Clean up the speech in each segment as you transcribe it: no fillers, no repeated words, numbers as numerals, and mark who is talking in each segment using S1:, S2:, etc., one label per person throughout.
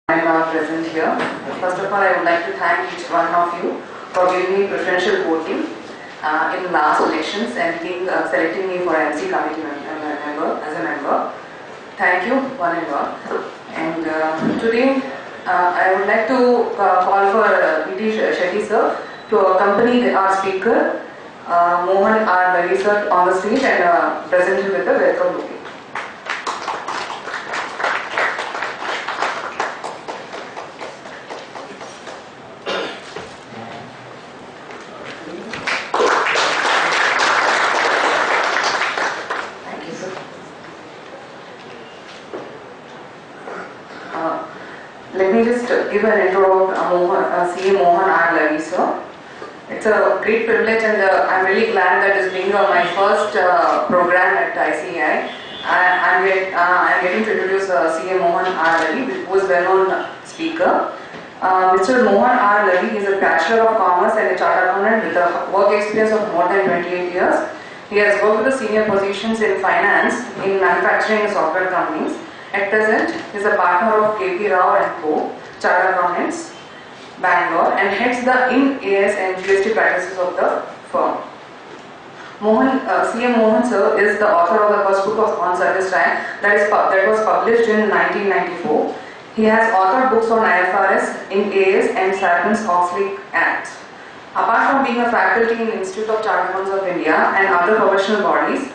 S1: are present here. First of all, I would like to thank each one of you for giving me preferential voting in last elections and selecting me for MC committee as a member. Thank you, one and all. And today, I would like to call for E.T. Shetty sir to accompany our speaker, Mohan R Lavi sir, on the stage and present him with the welcome bouquet. Let me just give an intro of CA Mohan R Lavi sir. It's a great privilege and I'm really glad that it's being my first program at ICI. I'm getting to introduce CA Mohan R Lavi, who is a well-known speaker. Mr. Mohan R Lavi is a Bachelor of Commerce and a Chartered Accountant with a work experience of more than 28 years. He has worked with the senior positions in finance, in manufacturing and software companies. At present, he is a partner of KP Rao & Co., Chartered Accountants, Bangalore, and heads the IN-AS and GST practices of the firm. CM Mohan sir is the author of the first book of On Service Time that was published in 1994. He has authored books on IFRS, IN-AS and Sarbanes-Oxley Act. Apart from being a faculty in the Institute of Chartered Accountants of India and other professional bodies,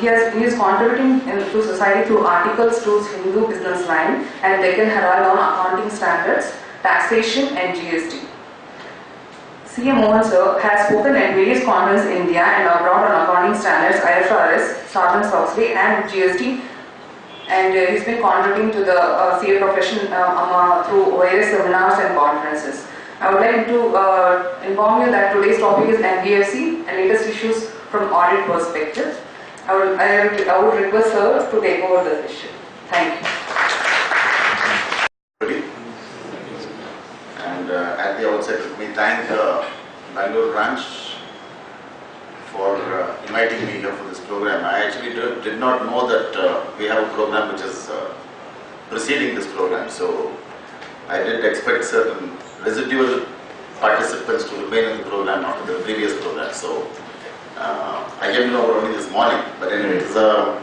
S1: he is contributing to society through articles to Hindu Business Line and Deccan Herald on accounting standards, taxation and GST. CM Mohan sir has spoken at various conferences in India and abroad on accounting standards, IFRS, Sarbanes-Oxley and GST, and he's been contributing to the CA profession through various seminars and conferences. I would like to inform you that today's topic is NBFC and latest issues from audit perspective. I would request sir to take over the session. Thank you.
S2: And at the outset, let me thank Bangalore branch for inviting me here for this program. I actually did not know that we have a program which is preceding this program, so I did expect certain residual participants to remain in the program after the previous program. So I came to know only this morning, but anyway, it's a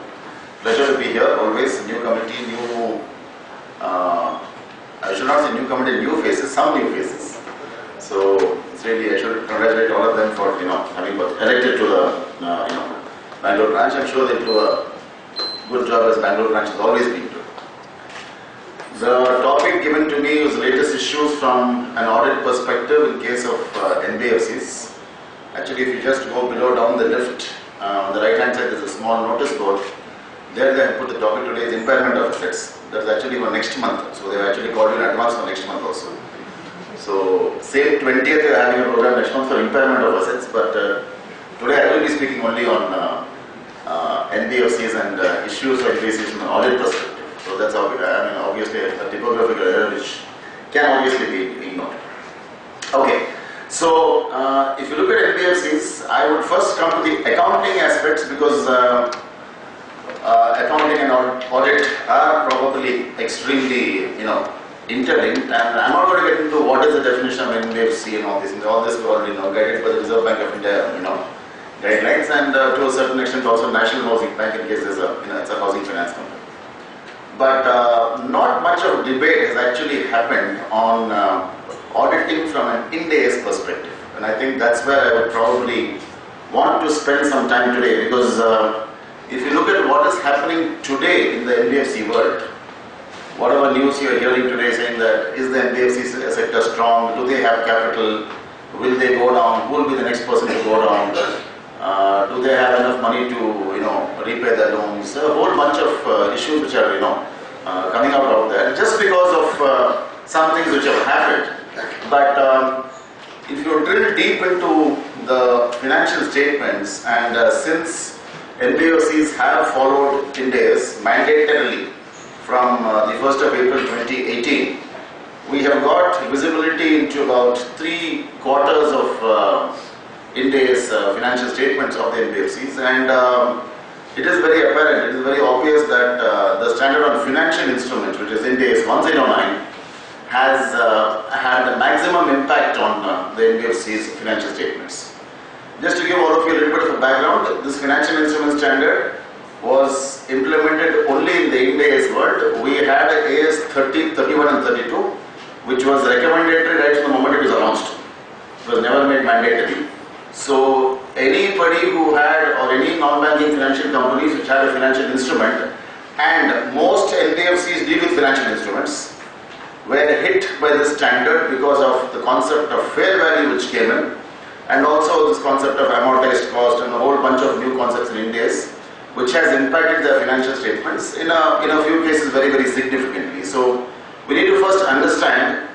S2: pleasure to be here. Always new committee, new. I should not say new committee, new faces, some new faces. So it's really, I should congratulate all of them for having got elected to the Bangalore branch. I'm sure they'll do a good job as Bangalore branch has always been doing. The topic given to me was the latest issues from an audit perspective in case of NBFCs. Actually, if you just go below down the lift, on the right hand side there's a small notice board. There they have put the topic today is impairment of assets. That's actually for next month. So they've actually called you in advance for next month also. So same 20th they are having a program next month for impairment of assets. But today I will be speaking only on NBFCs and issues of NBFCs from an audit perspective. So that's how obviously a typographical error which can obviously be ignored. Okay. So, if you look at NBFCs, I would first come to the accounting aspects because accounting and audit are probably extremely, interlinked. And I'm not going to get into what is the definition of NBFC and all this. All this we already know, guided by the Reserve Bank of India, guidelines, and to a certain extent also National Housing Bank in case there's it's a housing finance company. But not much of debate has actually happened on auditing from an IND-AS perspective, and I think that's where I would probably want to spend some time today, because if you look at what is happening today in the NBFC world, whatever news you are hearing today saying that is the NBFC sector strong, do they have capital, will they go down, who will be the next person to go down, do they have enough money to repay their loans, a whole bunch of issues which are coming out there just because of some things which have happened. But if you drill deep into the financial statements, and since NBFCs have followed IND-AS mandatorily from the 1st of April 2018, we have got visibility into about 3/4 of IND-AS financial statements of the NBFCs, and it is very apparent, it is very obvious that the standard on financial instruments, which is IND-AS 109, has had the maximum impact on the NBFC's financial statements. Just to give all of you a little bit of a background, this financial instrument standard was implemented only in the Ind AS world. We had AS 30, 31 and 32, which was recommended right from the moment it was announced. It was never made mandatory. So anybody who had, or any non-banking financial companies which had a financial instrument, and most NBFCs deal with financial instruments, were hit by this standard because of the concept of fair value which came in, and also this concept of amortized cost and a whole bunch of new concepts in Ind AS, which has impacted their financial statements in a few cases very, very significantly. So we need to first understand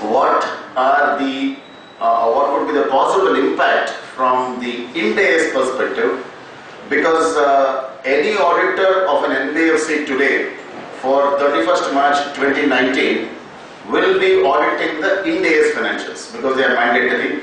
S2: what would be the possible impact from the Ind AS perspective, because any auditor of an NBFC today for 31st March 2019 will be auditing the Ind AS financials because they are mandatory.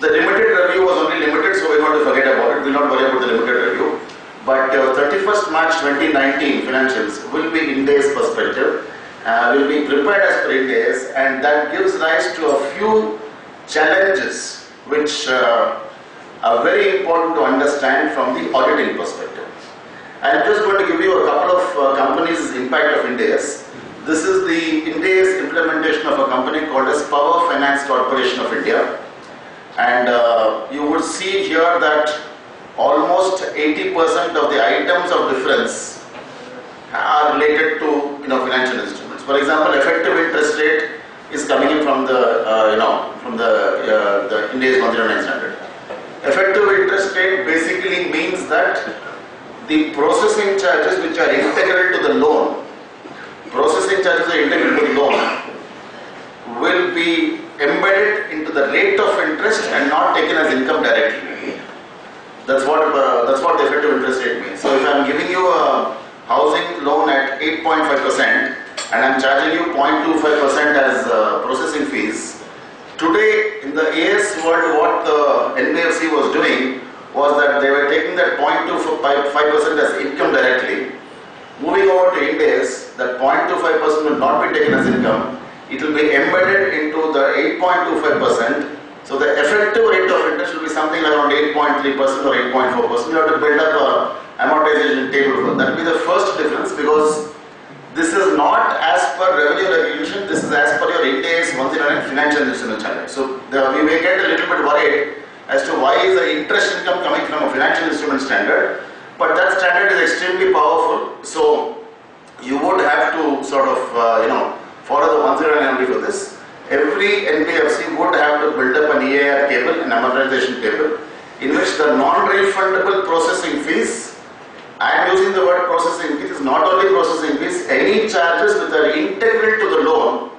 S2: The limited review was only limited, so we want to forget about it. We will not worry about the limited review. But 31st March 2019 financials will be Ind AS perspective, will be prepared as per Ind AS, and that gives rise to a few challenges which are very important to understand from the auditing perspective. I am just going to give you a couple of companies' impact of Ind AS. This is the Ind AS implementation of a company called as Power Finance Corporation of India, and you would see here that almost 80% of the items of difference are related to financial instruments. For example, effective interest rate is coming in from the Ind AS 109 standard. Effective interest rate basically means that the processing charges which are integral to the loan, will be embedded into the rate of interest and not taken as income directly. That's what the effective interest rate means. So if I am giving you a housing loan at 8.5% and I am charging you 0.25% as processing fees, today in the AS world what the NBFC was doing was that they were taking that 0.25% as income directly. Moving over to Ind AS, that 0.25% will not be taken as income. It will be embedded into the 8.25%. So the effective rate of interest will be something around 8.3% or 8.4%. You have to build up an amortization table. That will be the first difference, because this is not as per revenue regulation, this is as per your Ind AS 109 financial instrument standard. So we may get a little bit worried as to why is the interest income coming from a financial instrument standard, but that standard is extremely powerful. So you would have to sort of follow the 109 only for this. Every NBFC would have to build up an EAR table, an amortization table, in which the non-refundable processing fees, I am using the word processing fees, is not only processing fees, any charges which are integral to the loan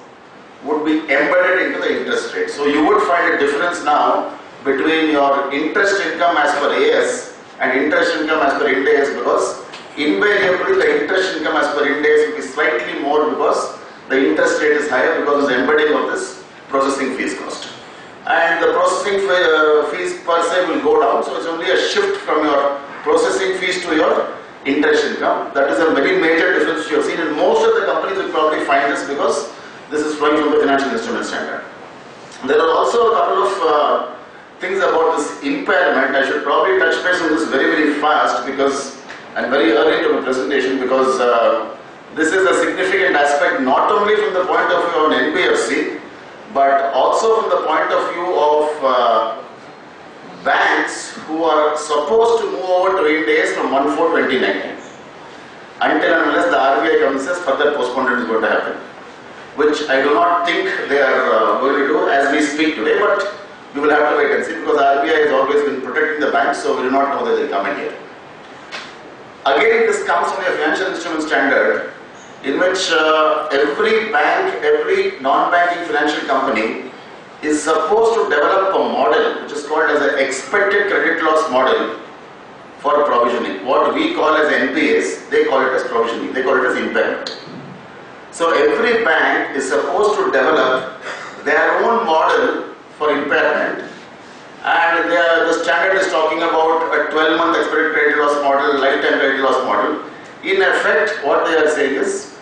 S2: would be embedded into the interest rate. So you would find a difference now between your interest income as per AS and interest income as per Ind AS, because invariably the interest income as per Ind AS will be slightly more because the interest rate is higher because of the embedding of this processing fees cost. And the processing fees per se will go down, so it's only a shift from your processing fees to your interest income. That is a very major difference you have seen, and most of the companies will probably find this because this is flowing from the financial instrument standard. There are also a couple of things about this impairment. I should probably touch base on this very, very fast because I'm very early to my presentation, because this is a significant aspect not only from the point of view of an NBFC, but also from the point of view of banks who are supposed to move over to Ind AS from 1/4/2019. Until and unless the RBI comes and says further postponement is going to happen, which I do not think they are going to do as we speak today, but we will have to wait and see, because RBI has always been protecting the banks, so we do not know that they come in here. Again, this comes from a financial instrument standard in which every bank, every non-banking financial company is supposed to develop a model which is called as an expected credit loss model for provisioning. What we call as NPAs, they call it as provisioning, they call it as impairment. So every bank is supposed to develop their own model for impairment, and the standard is talking about a 12-month expected credit loss model, lifetime credit loss model. In effect, what they are saying is,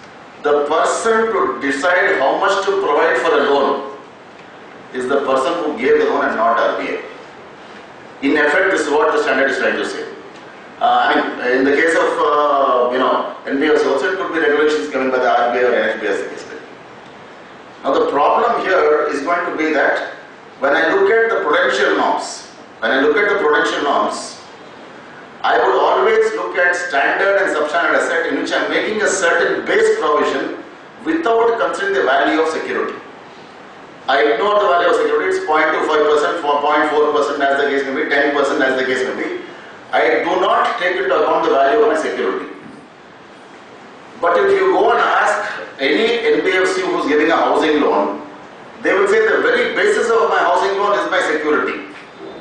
S2: the person to decide how much to provide for a loan is the person who gave the loan and not RBI. In effect, this is what the standard is trying to say. In the case of NBFC also, it could be regulations given by the RBI or NBFC. Now the problem here is going to be that when I look at the prudential norms, I would always look at standard and substandard asset in which I am making a certain base provision without considering the value of security. I ignore the value of security, it's 0.25%, 0.4% as the case may be, 10% as the case may be. I do not take into account the value of my security. But if you go and ask any NBFC who is giving a housing loan, they will say the very basis of my housing loan is my security.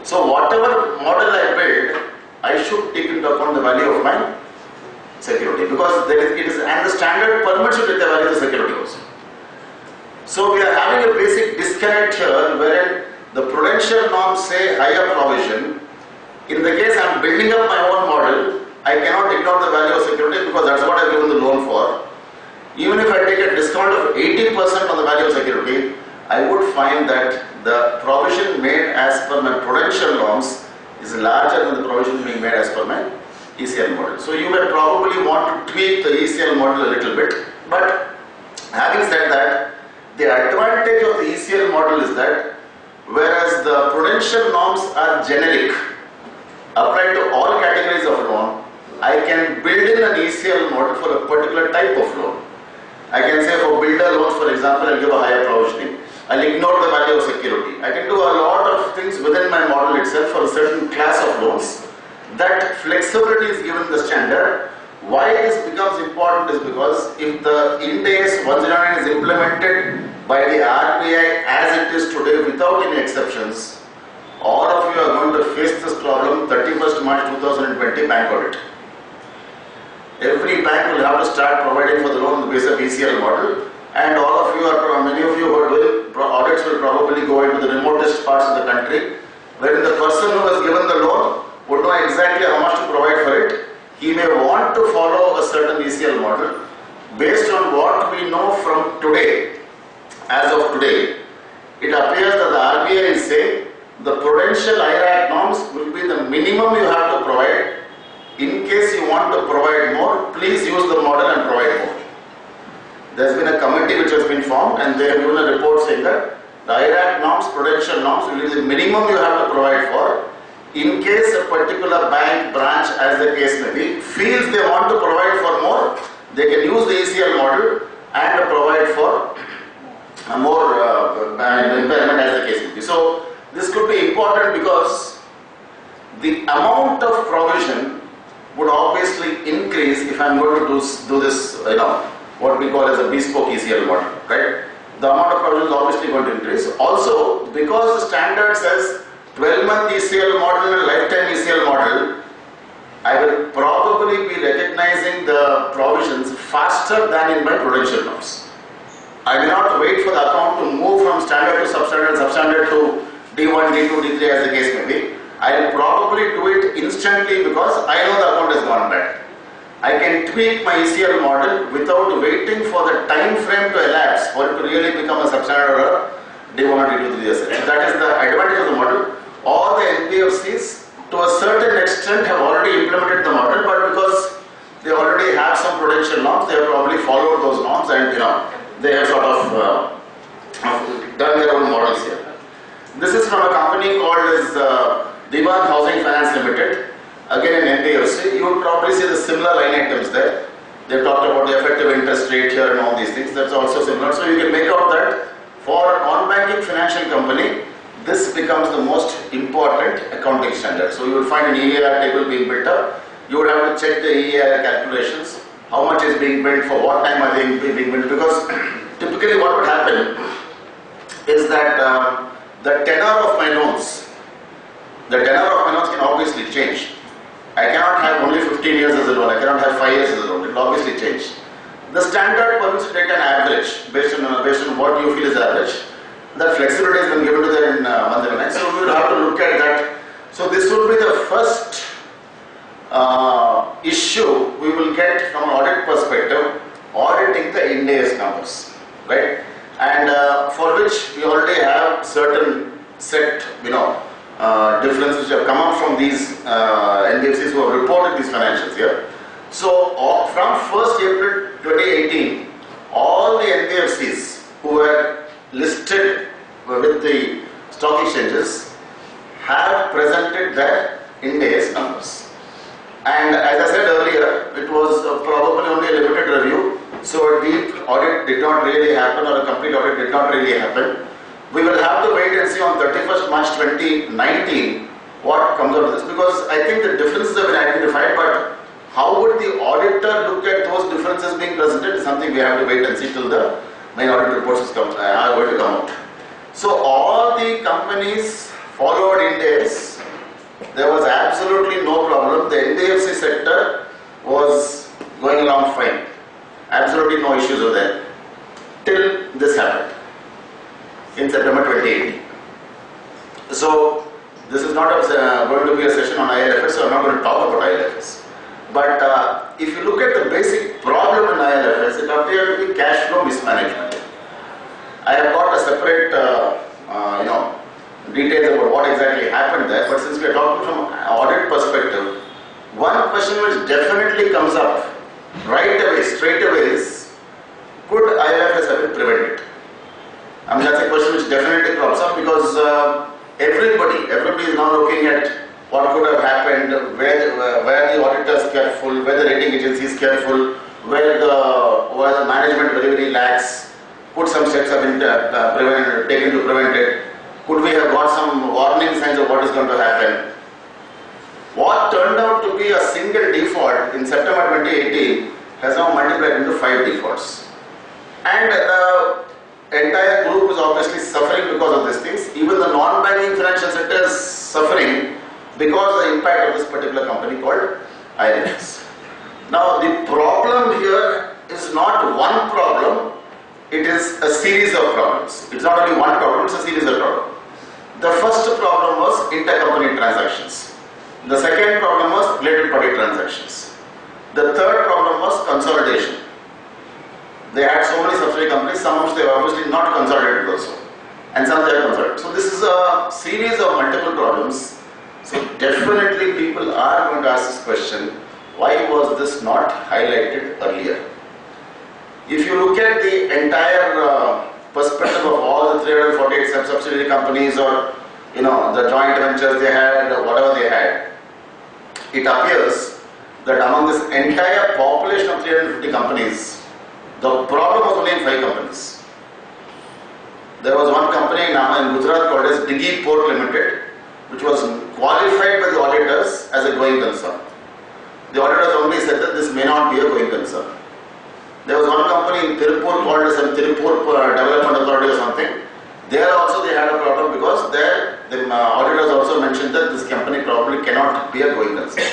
S2: So whatever model I build, I should take into account the value of my security, because and the standard permits you to take the value of the security also. So we are having a basic disconnect here wherein the prudential norms say higher provision. In the case I am building up my own model, I cannot ignore the value of security because that's what I have given the loan for. Even if I take a discount of 80% on the value of security, I would find that the provision made as per my prudential norms is larger than the provision being made as per my ECL model. So you may probably want to tweak the ECL model a little bit, but having said that, the advantage of the ECL model is that whereas the prudential norms are generic, applied to all categories of loan, I can build in an ECL model for a particular type of loan. I can say for builder loans, for example, I'll give a higher provisioning. I'll ignore the value of security. I can do a lot of things within my model itself for a certain class of loans. That flexibility is given the standard. Why this becomes important is because if the Ind AS 109 is implemented by the RBI as it is today without any exceptions, all of you are going to face this problem 31st March 2020 bank audit. Every bank will have to start providing for the loan on the basis of ECL model, and all of you many of you who are doing audits will probably go into the remotest parts of the country, wherein the person who has given the loan would know exactly how much to provide for it. He may want to follow a certain ECL model. Based on what we know from today, as of today, it appears that the RBI is saying the prudential IRAC norms will be the minimum you have to provide. In case you want to provide more, please use the model and provide more. There has been a committee which has been formed and they have given a report saying that the IRAC norms, prudential norms will be the minimum you have to provide for. In case a particular bank, branch, as the case may be, feels they want to provide for more, they can use the ECL model and provide for more impairment as the case may be. So this could be important because the amount of provision would obviously increase if I am going to do this, what we call as a bespoke ECL model, right? The amount of provision is obviously going to increase. Also, because the standard says 12-month ECL model and lifetime ECL model, I will probably be recognizing the provisions faster than in my prudential norms. I may not wait for the account to move from standard to substandard, substandard to D1, D2, D3 as the case may be. I will probably do it instantly because I know the account has gone bad. I can tweak my ECL model without waiting for the time frame to elapse for it to really become a substandard or a D1 or D2, D3 asset. So that is the advantage of the model. All the NBFCs to a certain extent have already implemented the model, but because they already have some prudential norms, they have probably followed those norms and they have sort of done their own models here. This is from a company called as Divan Housing Finance Limited, again in NBFC. You would probably see the similar line items there. They talked about the effective interest rate here and all these things. That's also similar. So you can make out that for a non-banking financial company, this becomes the most important accounting standard. So you will find an EAR table being built up. You would have to check the EAR calculations. How much is being built, for what time are they being built? Because typically what would happen is that the tenor of my loans can obviously change. I cannot have only 15 years as a loan. I cannot have 5 years as a loan. It will obviously change. The standard permits to take an average based on what you feel is average. That flexibility has been given to them in Mandira 9. So we will have to look at that. So this will be the first issue we will get from an audit perspective auditing the Ind AS numbers, right? And for which we already have certain set, differences which have come up from these NBFCs who have reported these financials here. So from 1st April 2018, all the NBFCs who were listed with the stock exchanges have presented their Ind AS numbers. And as I said earlier, it was probably only a limited review, so a deep audit did not really happen, or a complete audit did not really happen. We will have to wait and see on 31st March 2019 what comes out of this, because I think the differences have been identified, but how would the auditor look at those differences being presented is something we have to wait and see till the main audit reports are going to come out. So all the companies followed Ind AS. There was absolutely no problem. The NBFC sector was going along fine. Absolutely no issues were there. Till this happened in September 2018. So this is not going to be a session on ILFS, so I'm not going to talk about ILFS. But if you look at the basic problem in ILFS, it appears to be cash flow mismanagement. I have got a separate, details about what exactly happened there. But since we are talking from an audit perspective, one question which definitely comes up right away, straight away is, could ILFS have been prevented? I mean, that's a question which definitely comes up, because everybody is now looking at what could have happened, where the auditor is careful, where the rating agency is careful, where the management very, very lax. Could some steps have been taken to prevent it? Could we have got some warning signs of what is going to happen? What turned out to be a single default in September 2018 has now multiplied into 5 defaults. And the entire group is obviously suffering because of these things. Even the non-banking financial sector is suffering because of the impact of this particular company called ILFS. Now the problem here is not one problem, it is a series of problems. It's not only one problem, it's a series of problems. The first problem was intercompany transactions. The second problem was related party transactions. The third problem was consolidation. They had so many subsidiary companies, some of which they were obviously not consolidated also, and some they are consolidated. So this is a series of multiple problems. So definitely people are going to ask this question, why was this not highlighted earlier? If you look at the entire perspective of all the 348 subsidiary companies, or the joint ventures they had, or whatever they had, it appears that among this entire population of 350 companies, the problem was only in 5 companies. There was one company in Gujarat called as Diggy Port Limited, which was qualified by the auditors as a going concern. The auditors only said that this may not be a going concern. There was one company in Tirupur called as Tirupur Development Authority or something. There also they had a problem, because there the auditors also mentioned that this company probably cannot be a going concern.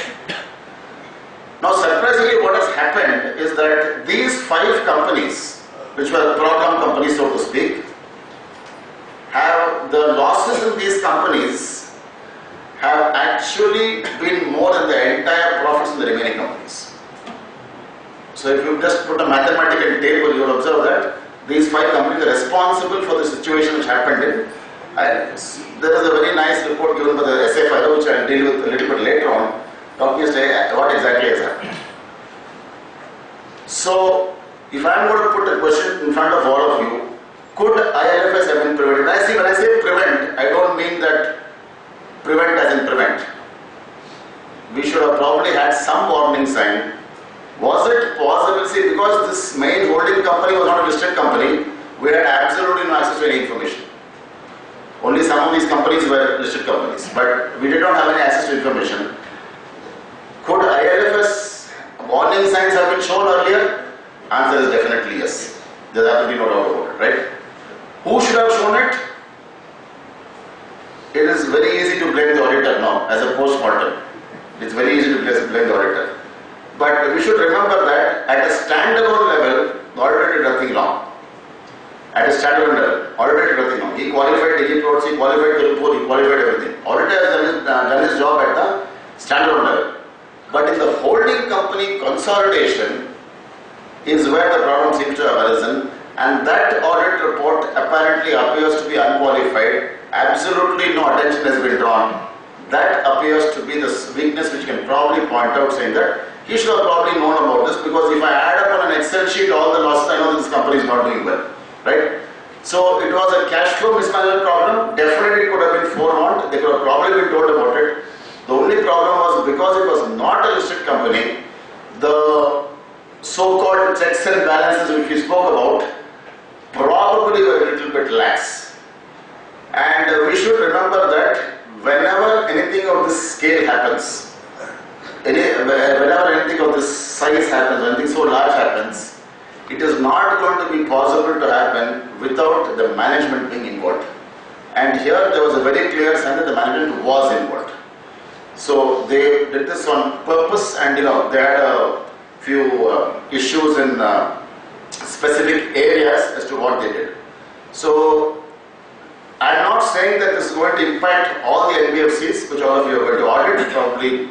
S2: Now surprisingly, what has happened is that these 5 companies, which were problem companies so to speak, have the losses in these companies have actually been more than the entire profits in the remaining companies. So if you just put a mathematical table, you will observe that these 5 companies are responsible for the situation which happened in ILFS. There is a very nice report given by the SFIO, which I will deal with a little bit later on, talking about what exactly has happened. So if I am going to put a question in front of all of you, could ILFS have been prevented? When I say prevent, I don't mean that prevent as in prevent. We should have probably had some warning sign. Was it possible? See, because this main holding company was not a listed company, we had absolutely no access to any information. Only some of these companies were listed companies, but we did not have any access to information. Could ILFS warning signs have been shown earlier? Answer is definitely yes. There has to be no doubt about it, right? Who should have shown it? It is very easy to blame the auditor now as a post-mortem. It's very easy to blame the auditor. But we should remember that at a standalone level, the auditor did nothing wrong. At a standalone level, auditor did nothing wrong. He qualified Digiport, he qualified Tirupur, he qualified everything. Auditor has done his job at the standalone level. But in the holding company consolidation, is where the problem seems to have arisen, and that audit report apparently appears to be unqualified. Absolutely no attention has been drawn. That appears to be the weakness which can probably point out, saying that he should have probably known about this, because if I add up on an Excel sheet all the losses, I know this company is not doing well, right? So it was a cash flow mismanagement problem. Definitely could have been forewarned. They could have probably been told about it. The only problem was because it was not a listed company, the so-called checks and balances which we spoke about probably were a little bit lax. And we should remember that whenever anything of this scale happens, whenever anything of this size happens, when anything so large happens, it is not going to be possible to happen without the management being involved. And here there was a very clear sign that the management was involved. So they did this on purpose, and they had a few issues in specific areas as to what they did. So I am not saying that this is going to impact all the NBFCs, which all of you are going to audit, probably,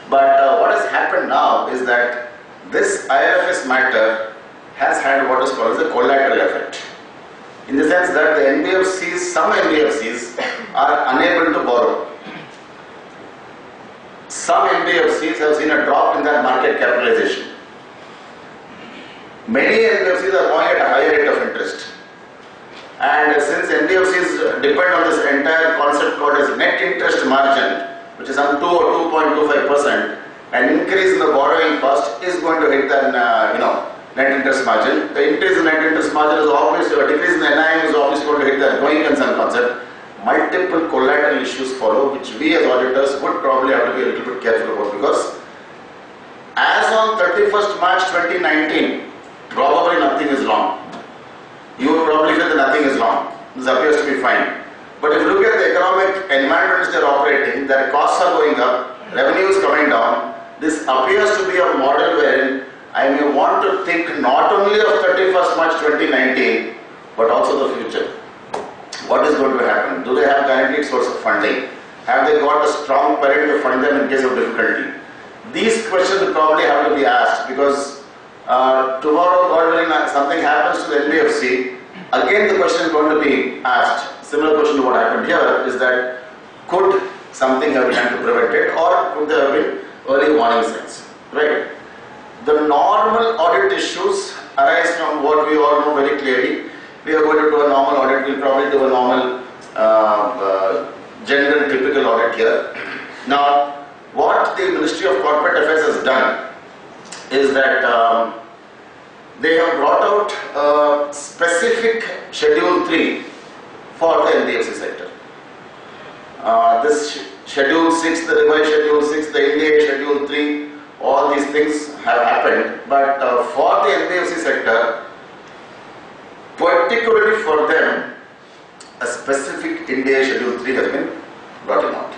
S2: But what has happened now is that this IFS matter has had what is called as a collateral effect. In the sense that the NBFCs, some NBFCs are unable to borrow. Some NBFCs have seen a drop in their market capitalization. Many NBFCs are going at a higher rate of interest. And since NBFCs depend on this entire concept called as net interest margin, which is some 2 or 2.25%, an increase in the borrowing cost is going to hit the net interest margin. The increase in net interest margin is obviously, or decrease in the NIM is obviously going to hit the going concern concept. Multiple collateral issues follow, which we as auditors would probably have to be a little bit careful about, because as on 31st March 2019, probably nothing is wrong. You would probably feel that nothing is wrong. This appears to be fine. But if you look at the economic environment which they are operating, their costs are going up, revenue is coming down. This appears to be a model wherein I may want to think not only of 31st March 2019, but also the future. What is going to happen? Do they have guaranteed source of funding? Have they got a strong parent to fund them in case of difficulty? These questions will probably have to be asked, because tomorrow, God willing, something happens to the NBFC, again the question is going to be asked. Similar question to what happened here is that could something have been done to prevent it, or could there have been early warning signs, right? The normal audit issues arise from what we all know very clearly. We are going to do a normal audit, we'll probably do a normal general typical audit here. Now, what the Ministry of Corporate Affairs has done is that they have brought out a specific Schedule 3 for the NBFC sector. This Schedule 6, the revised Schedule 6, the India Schedule 3, all these things have happened, but for the NBFC sector, particularly for them, a specific India Schedule 3 has been brought out.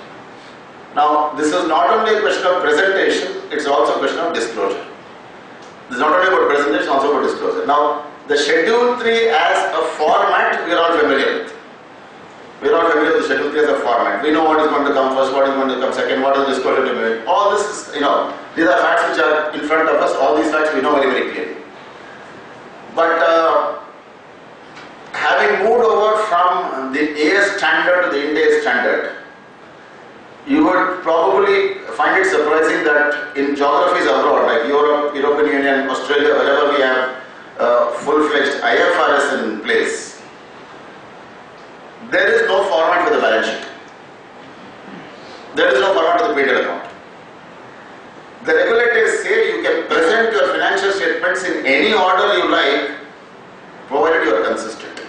S2: Now, this is not only a question of presentation, it's also a question of disclosure. This is not only about presentation, also about disclosure. Now, the Schedule 3 as a format, we are all familiar with. We are all familiar with the Schedule 3 as a format. We know what is going to come first, what is going to come second, what is the disclosure to be made. All this is, these are facts which are in front of us. All these facts we know very, very clearly. But having moved over from the AS standard to the Ind AS standard, you would probably find it surprising that in geographies abroad, like Europe, European Union, Australia, wherever we have full-fledged IFRS in place, there is no format for the balance sheet. There is no format for the P&L account. The regulators say you can present your financial statements in any order you like, provided you are consistent.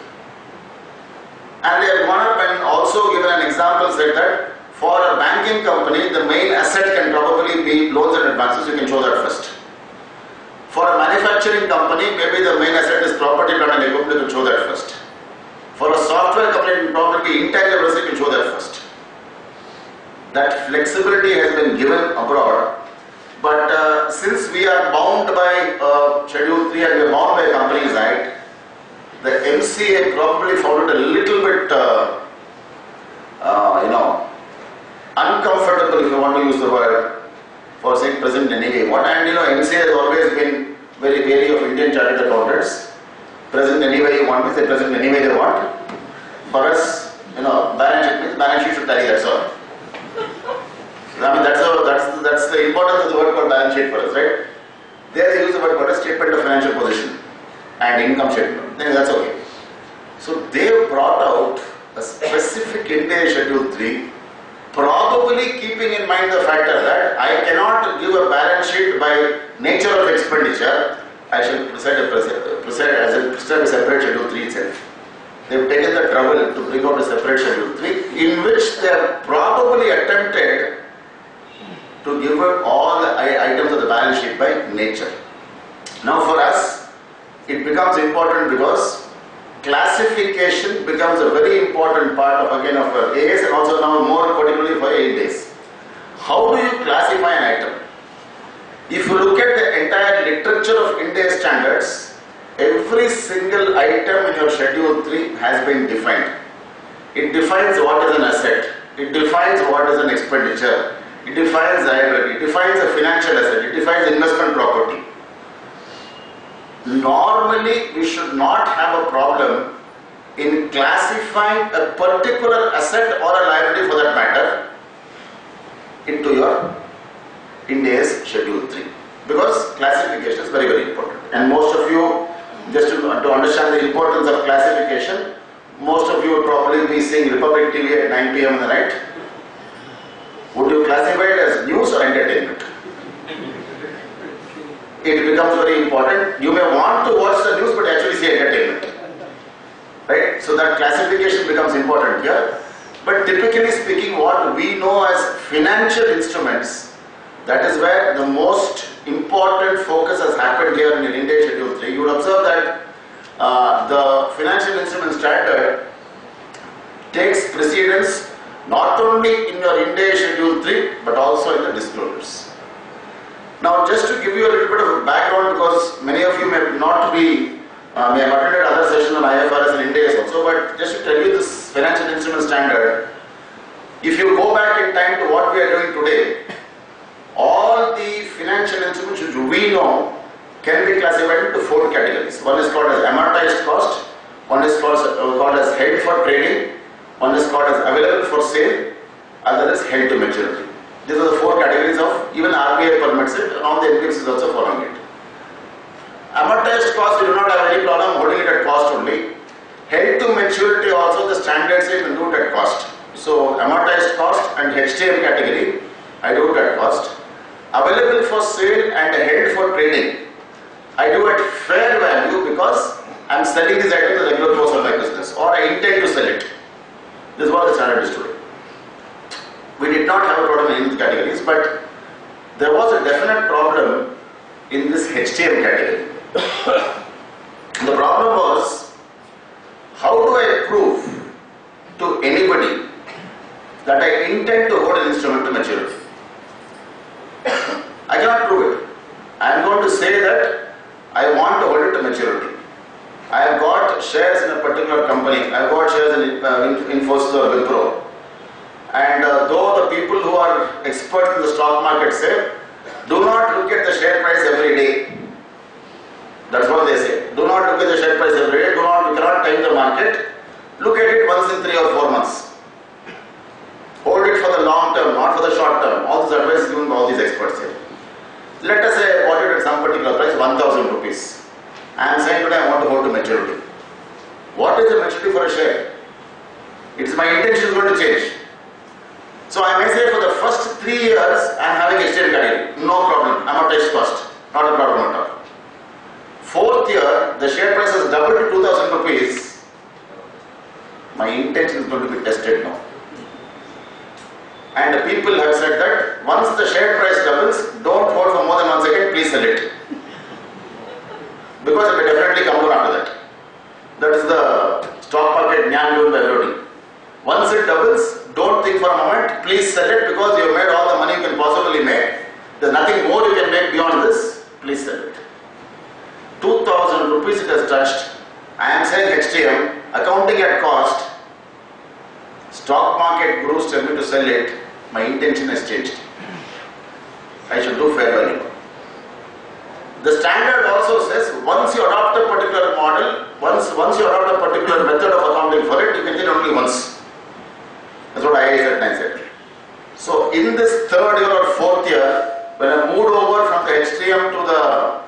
S2: And they have gone up and also given an example, said that for a banking company, the main asset can probably be loans and advances. You can show that first. For a manufacturing company, maybe the main asset is property, plant and equipment. You can show that first. For a software company, it can probably be intangible assets. You can show that first. That flexibility has been given abroad. But since we are bound by Schedule 3 and we are bound by Companies Act, the MCA probably found it a little bit, uncomfortable, if you want to use the word, for saying present anyway. What and MCA has always been very wary of Indian chartered accountants. Present anyway you want means they present anyway they want. For us, balance sheet means balance sheet should tally, that's all. I mean that's the importance of the word called balance sheet for us, right? There they use the word called a statement of financial position and income statement. Then that's okay. So they have brought out a specific Ind AS Schedule 3, probably keeping in mind the factor that I cannot give a balance sheet by nature of expenditure. I shall prescribe a separate Schedule 3 itself. They have taken the trouble to bring out a separate Schedule 3 in which they have probably attempted to give out all the items of the balance sheet by nature. Now for us, it becomes important because classification becomes a very important part of our AS and also now more particularly for Ind AS. How do you classify an item? If you look at the entire literature of Ind AS standards, every single item in your Schedule 3 has been defined. It defines what is an asset, it defines what is an expenditure, it defines liability, it defines a financial asset, it defines investment property. Normally, we should not have a problem in classifying a particular asset or a liability for that matter into your Ind AS Schedule 3 because classification is very, very important. And most of you, just to understand the importance of classification, most of you would probably be seeing Republic TV at 9 p.m. in the night. Would you classify it as news or entertainment? It becomes very important. You may want to watch the news but actually see entertainment. Right? So that classification becomes important here. But typically speaking, what we know as financial instruments, that is where the most important focus has happened here in Ind AS Schedule 3. You would observe that the financial instrument standard takes precedence not only in your Ind AS Schedule 3 but also in the disclosures. Now just to give you a little bit of a background, because many of you may not be, may have attended other sessions on IFRS and Ind AS also, but just to tell you this financial instrument standard, if you go back in time to what we are doing today, all the financial instruments which we know can be classified into 4 categories. One is called as amortized cost, one is called as held for trading, one is called as available for sale, other is held to maturity. These are the 4 categories of, even RBI permits it and all the NBFCs is also following it. Amortized cost, we do not have any problem holding it at cost only. Held to maturity also, the standard says you can do it at cost. So amortized cost and HTM category, I do it at cost. Available for sale and held for trading, I do at fair value because I am selling this item in the regular course of my business or I intend to sell it. This is what the standard is today. We did not have a problem in these categories, but there was a definite problem in this HTM category. The problem was, how do I prove to anybody that I intend to hold an instrument to maturity? I cannot prove it. I am going to say that I want to hold it to maturity. I have got shares in a particular company. I have got shares in Infosys or Wipro. And though the people who are experts in the stock market say, do not look at the share price every day. That's what they say. Do not look at the share price every day. You cannot time the market. Look at it once in 3 or 4 months. Hold it for the long term, not for the short term. All this advice is given by all these experts here. Let us say I bought it at some particular price, 1,000 rupees. I am saying today I want to hold to maturity. What is the maturity for a share? It's my intention is going to change. So I may say for the first 3 years I am having HTM category. No problem. Amortized cost. Not a problem at all. 4th year, the share price has doubled to 2,000 rupees. My intention is going to be tested now. And the people have said that once the share price doubles, don't hold for more than 1 second, please sell it. Because it will definitely come down after that. That is the stock market jnana given by everybody. Once it doubles, don't think for a moment, please sell it because you have made all the money you can possibly make. There is nothing more you can make beyond this, please sell it. 2,000 rupees it has touched. I am saying HTM, accounting at cost. Stock market gurus tell me to sell it. My intention has changed. I should do fair value. The standard also says once you adopt a particular model, once you adopt a particular method of accounting for it, you can change only once. That's what IAS 9 said. So in this third year or fourth year, when I moved over from the HTM to the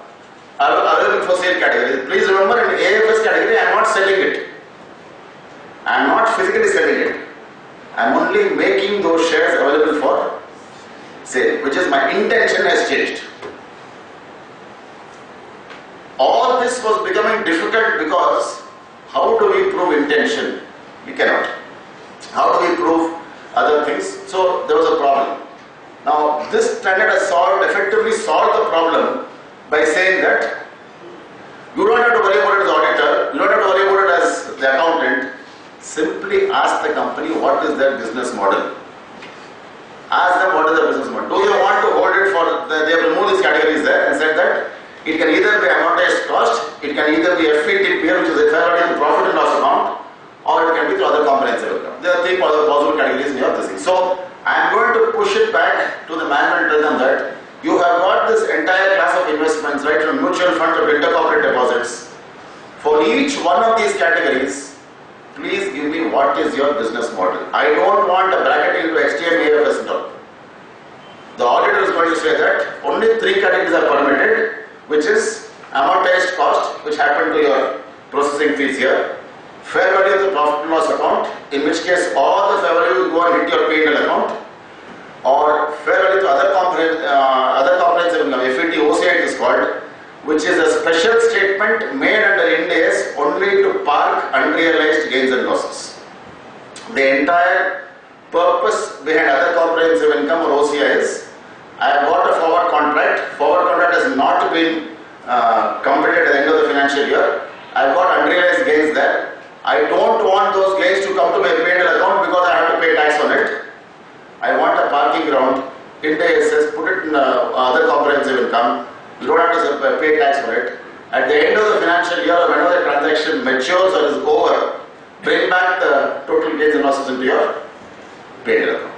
S2: available for sale category, please remember in AFS category I am not selling it. I am not physically selling it. I am only making those shares available for sale, which is my intention has changed. All this was becoming difficult because how do we prove intention? We cannot. How do we prove other things? So there was a problem. Now this standard has effectively solved the problem by saying that you don't have to worry about it as auditor, you don't have to worry about it as the accountant. Simply ask the company what is their business model. Ask them what is their business model. Do they want to hold it for, they have removed these categories there and said that it can either be amortized cost, it can either be FVTPL, which is a fair value profit and loss account, or it can be through other comprehensive income. There are three possible categories in your this thing. So I am going to push it back to the management and tell them that you have got this entire class of investments, right, from mutual fund to intercorporate deposits. For each one of these categories, please give me what is your business model. I don't want a bracket into HTM, AFS and all. The auditor is going to say that only three categories are permitted, which is amortized cost, which happened to your processing fees here, fair value of the profit and loss account, in which case all the fair value will go and hit your P&L account, or fair value to other comprehensive income, FET OCI it is called, which is a special statement made under Ind AS only to park unrealized gains and losses. The entire purpose behind other comprehensive income or OCI is I have got a forward contract. Forward contract has not been completed at the end of the financial year. I have got unrealized gains there. I don't want those gains to come to my P&L account because I have to pay tax on it. I want a parking ground. Ind AS says put it in other comprehensive income. You don't have to pay tax for it. At the end of the financial year, whenever the transaction matures or is over, bring back the total gains and losses into your P&L account.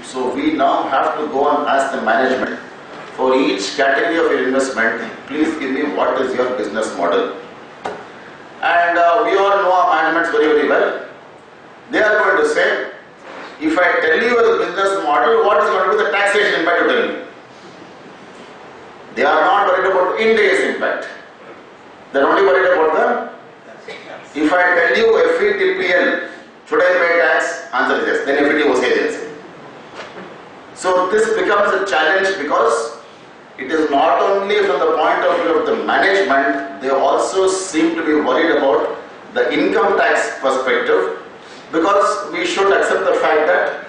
S2: So we now have to go and ask the management for each category of your investment, please give me what is your business model. And we all know our managements very, very well. They are going to say, if I tell you the business model, what is going to be the taxation impact you tell me? They are not worried about Ind AS impact. They are only worried about the, if I tell you FETPL, should I pay tax? Answer is yes. Then FET was agency. So this becomes a challenge because it is not only from the point of view of the management, they also seem to be worried about the income tax perspective, because we should accept the fact that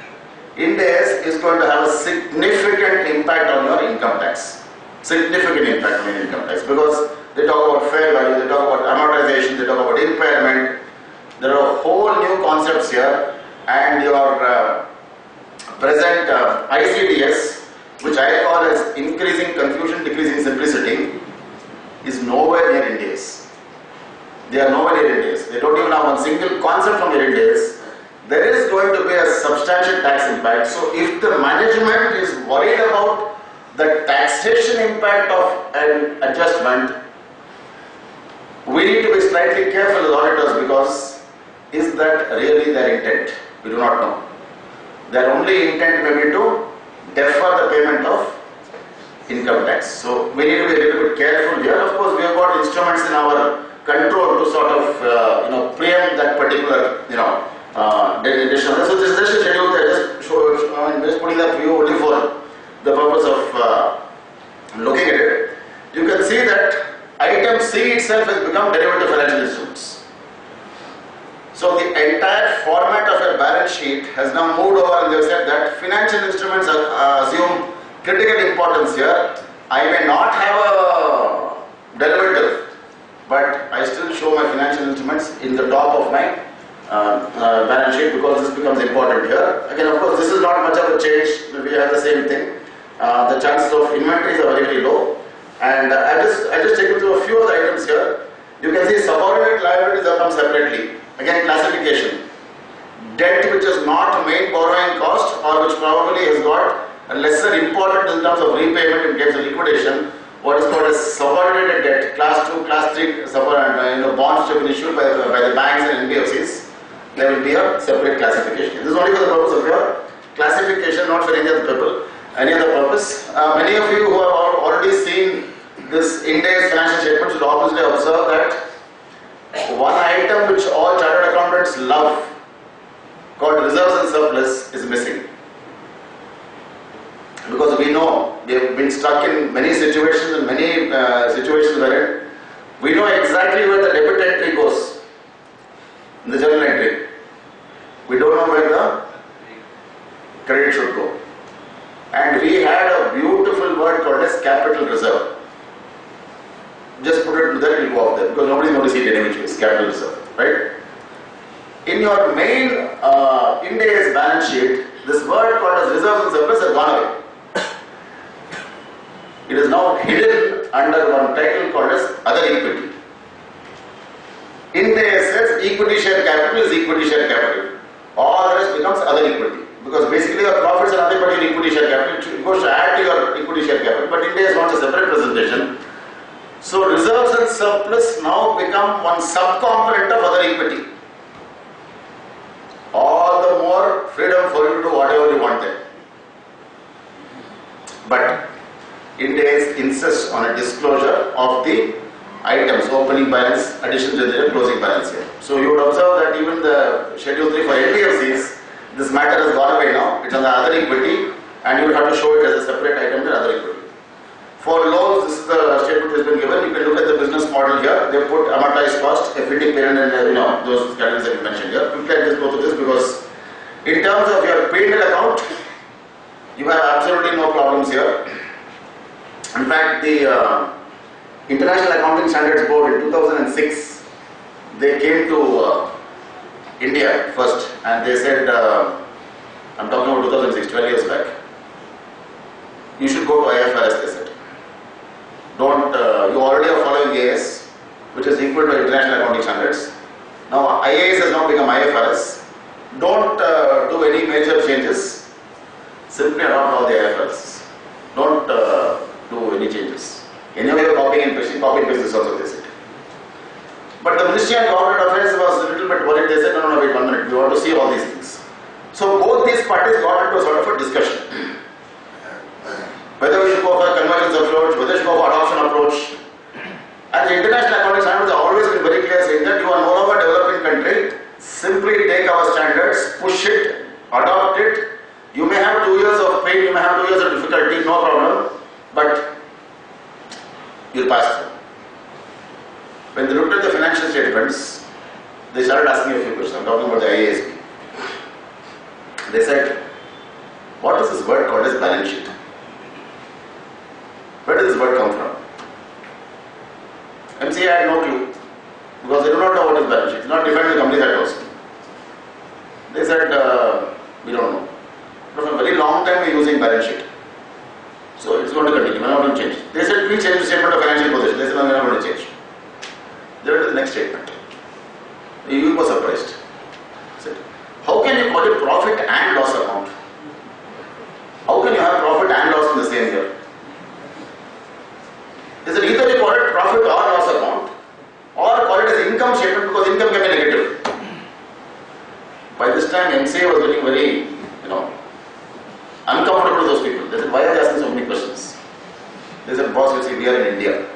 S2: Ind AS is going to have a significant impact on your income tax. Significant impact on your income tax, because they talk about fair value, they talk about amortization, they talk about impairment. There are whole new concepts here, and your present ICDS, which I call as increasing confusion, decreasing simplicity, is nowhere near Ind AS. They are nowhere near Ind AS. They don't even have one single concept from Ind AS. There is going to be a substantial tax impact. So if the management is worried about the taxation impact of an adjustment, we need to be slightly careful as auditors, because is that really their intent? We do not know. Their only intent may be to defer the payment of income tax. So we need to be a little bit careful here. Of course, we have got instruments in our control to sort of preempt that particular decision. So this is just a schedule that I'm just putting that for you only for the purpose of looking at it. You can see that item C itself has become derivative financial instruments. So the entire format of a balance sheet has now moved over, and they have said that financial instruments assume critical importance here. I may not have a derivative, but I still show my financial instruments in the top of my balance sheet, because this becomes important here. Again, of course, this is not much of a change. We have the same thing. The chances of inventories are very, very low. And I just take you through a few other items here. You can see subordinate liabilities have come separately. Again, classification. Debt which is not main borrowing cost, or which probably has got lesser important in terms of repayment in case of liquidation, what is called as subordinated debt, class 2, class 3 bonds which have been issued by the banks and NBFCs, there will be a separate classification. This is only for the purpose of your classification, not for any other purpose. Many of you who have already seen this Ind AS financial statement should obviously observe that one item which all chartered accountants love, called reserves and surplus, is missing. Because we know we have been stuck in many situations wherein we know exactly where the debit entry goes in the journal entry. We don't know where the credit should go. And we had a beautiful word called as capital reserve. Just put it to that, it will go up there because nobody is going to see it any which ways, capital reserve, right? In your main Ind AS balance sheet, this word called as reserves and surplus has gone away. It is now hidden under one title called as other equity. Ind AS says equity share capital is equity share capital. All the rest becomes other equity. Because basically your profits are nothing but your equity share capital. It goes to add to your equity share capital. But Ind AS wants a separate presentation. So reserves and surplus now become one subcomponent of other equity. All the more freedom for you to do whatever you want there. But Ind AS insists on a disclosure of the items, opening balance, addition to the closing balance here. So you would observe that even the Schedule 3 for NBFCs, this matter has gone away now. It's on the other equity and you will have to show it as a separate item in other equity. For loans, this is the statement that has been given. You can look at the business model here. They put amortized cost, FET period and those categories that you mentioned here. You can just go through this because in terms of your P&L account, you have absolutely no problems here. In fact, the International Accounting Standards Board in 2006, they came to India first and they said, I'm talking about 2006, 12 years back, you should go to IFRS, they said. Don't, you already are following AS, which is equal to International Accounting Standards. Now IAS has now become IFRS. Don't do any major changes, simply adopt all the IFRS. Don't do any changes. Anyway, you're copying and pasting, copy and paste this also, they said. But the Ministry of Corporate Affairs was a little bit worried. They said, no, wait 1 minute, we want to see all these things. So both these parties got into a sort of a discussion. Whether we should go for a convergence approach, whether we should go for adoption approach. And the International Accounting Standards have always been very clear saying that you are no longer a developing country, simply take our standards, push it, adopt it. You may have 2 years of pain, you may have 2 years of difficulty, no problem, but you'll pass through. When they looked at the financial statements, they started asking a few questions. I'm talking about the IASB. They said, what is this word called as balance sheet? Where does this word come from? MCA had no clue because they do not know what is balance sheet. It's not defined in the company that also. They said, we don't know. But for a very long time we are using balance sheet. So it's going to continue, we're not going to change. They said, we change the statement of financial position. They said, no, we're not going to change. They went to the next statement. You were surprised. Said, how can you call it profit and loss account? How can you have profit and loss in the same year? They said, either you call it profit or loss account, or call it as income statement because income can be negative. By this time, MCA was getting very, uncomfortable with those people. They said, why are they asking so many questions? They said, boss, you see, we are in India.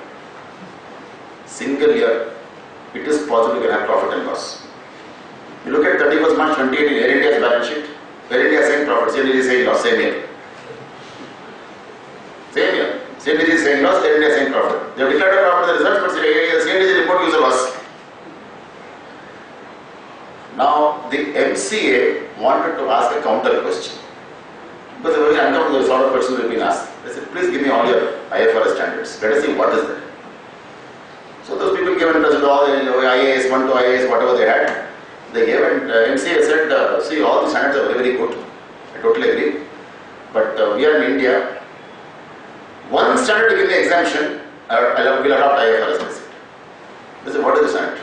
S2: Single year, it is possible you can have profit and loss. You look at 31st March 2018, Air India's balance sheet. Air India saying profit, CNBC is saying loss, same year. Same year. CNBC is saying loss, Air India is saying profit. They have declared a profit in the results, but CNBC report gives a loss. Now, the MCA wanted to ask a counter question. Because they were very uncomfortable with the sort of questions they have been asked. They said, please give me all your IFRS standards. Let us see what is that. So those people gave interest to all the IAS, 1 to IAS, whatever they had. They gave and MCA said, see, all the standards are very, very good. I totally agree. But we are in India. One standard to give the exemption, we'll adopt IFRS. They said. They said, what is the standard?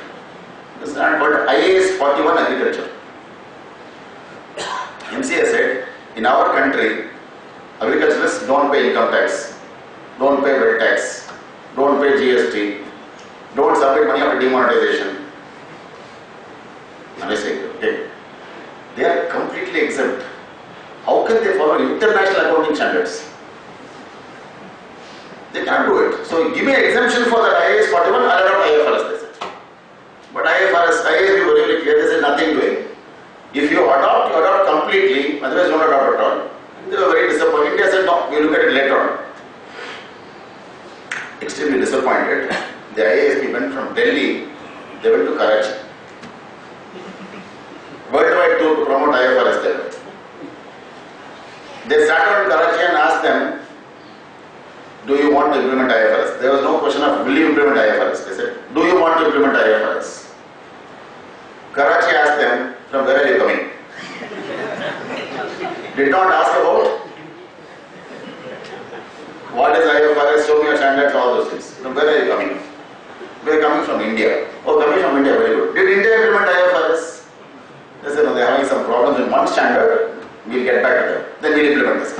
S2: The standard called IAS 41 Agriculture. MCA said, in our country, Agriculturists don't pay income tax, don't pay wealth tax, don't pay GST, don't submit money after demonetization. And I say, okay, they are completely exempt. How can they follow international accounting standards? They can't do it. So give me an exemption for that IAS 41, I'll adopt IFRS, they said. But IAS, we were really clear, they said nothing doing. If you adopt completely, otherwise don't adopt at all. They were very disappointed. India said, no, we'll look at it later on. Extremely disappointed. The IASP went from Delhi, they went to Karachi. Worldwide tour to promote IFRS there. They sat down in Karachi and asked them, do you want to implement IFRS? There was no question of will you implement IFRS. They said, do you want to implement IFRS? Karachi asked them, from where are you coming? Did not ask about what is IFRS, show me your standards, all those things. From where are you coming? We are coming from India. Oh, coming from India, very good. Did India implement IFRS? They said, no, they are having some problems with one standard. We'll get back to them. Then we'll implement this.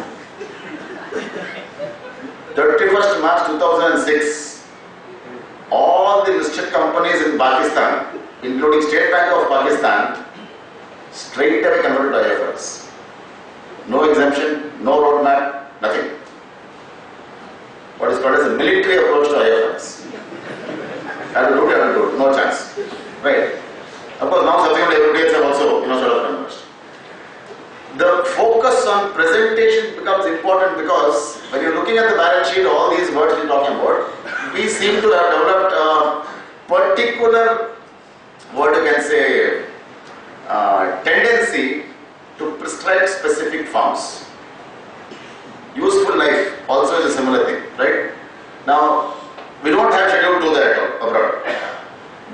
S2: 31st March 2006, all the listed companies in Pakistan, including State Bank of Pakistan, straight away converted to IFRS. No exemption, no roadmap, nothing. What is called as a military approach to IFRS. Have to do it, no chance. Right. Of course, now subsequently everybody else have also, sort of converged. The focus on presentation becomes important because when you're looking at the balance sheet, all these words we're talking about, we seem to have developed a particular, what you can say, tendency to prescribe specific forms. Useful life also is a similar thing, right? Now, we don't have schedule 2 there abroad.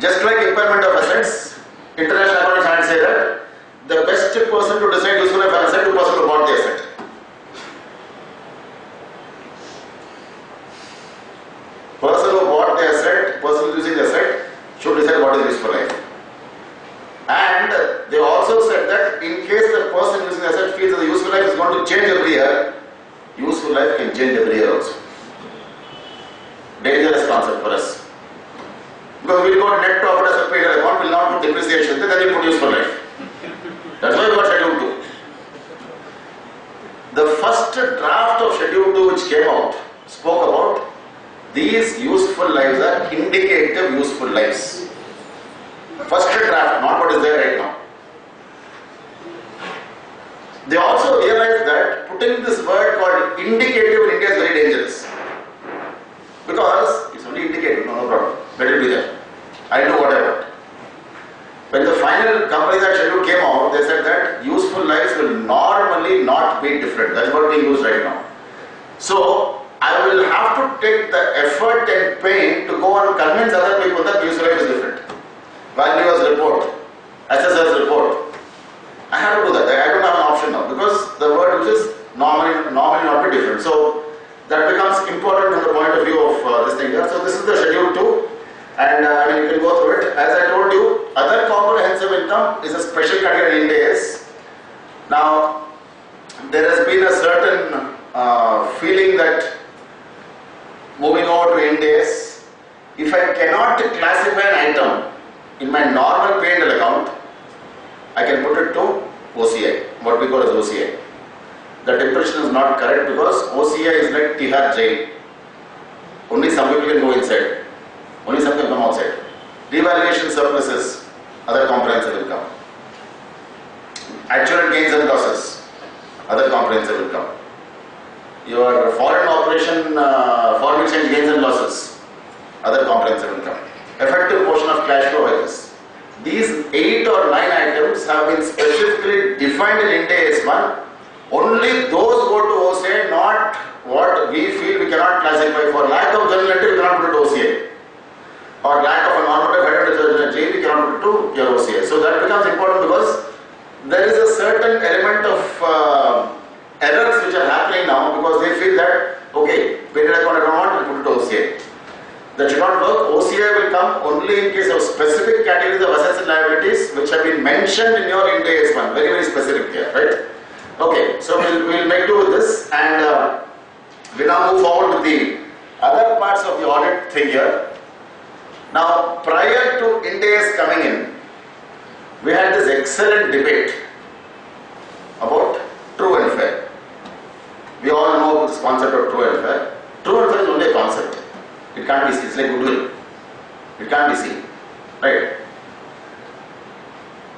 S2: Just like impairment of assets, international accounting standards say that the best person to decide useful life of an asset is the person who bought the asset. Person who bought the asset, person using the asset should decide what is useful life. And they also said that in case the person using the asset feels that the useful life is going to change every year, useful life can change every year also. Dangerous concept for us. Because we will go net profit as a paid account, will not put depreciation, then we put useful life. That's why we got Schedule 2. The first draft of Schedule 2 which came out spoke about these useful lives are indicative useful lives. First draft, not what is there right now. They also realized that putting this word called indicative in India is very dangerous. Because it's only indicative, no problem. Let it be there. I'll do what I want. When the final comparison schedule came out, they said that useful lives will normally not be different. That's what being used right now. So, I will have to take the effort and pain to go and convince other people that useful life is different. Valuer's report, assessor's report. I have to do that. I don't have an option now because the word which is normally not be different. So, that becomes important from the point of view of this thing here. So, this is the Schedule 2. And you can go through it. As I told you, other comprehensive income is a special category in Ind AS. Now, there has been a certain feeling that moving over to Ind AS, if I cannot classify an item in my normal P&L account, I can put it to OCI, what we call as OCI. That impression is not correct because OCI is like Tihar jail. Only some people can go inside. Only some can come outside. Revaluation surpluses, other comprehensive income. Actual gains and losses, other comprehensive income. Your foreign operation, foreign exchange gains and losses, other comprehensive income. Effective portion of cash flow items. These 8 or 9 items have been specifically defined in Ind AS 1. Only those go to OCI, not what we feel we cannot classify. For lack of general entry, we cannot put it to OCI. Or lack of a normative head J, we cannot put it to your OCI. So that becomes important because there is a certain element of errors which are happening now because they feel that, okay, paid account I don't want, we put it to OCI. That should not work. OCI will come only in case of specific categories of assets and liabilities which have been mentioned in your Ind AS 1. Very, very specific here, right? Okay, so we'll make do with this, and we now move forward with the other parts of the audit thing here. Now, prior to Ind AS coming in, we had this excellent debate about true and fair. We all know this concept of true and fair. True and fair is only a concept. It can't be seen. It's like goodwill. It can't be seen. Right?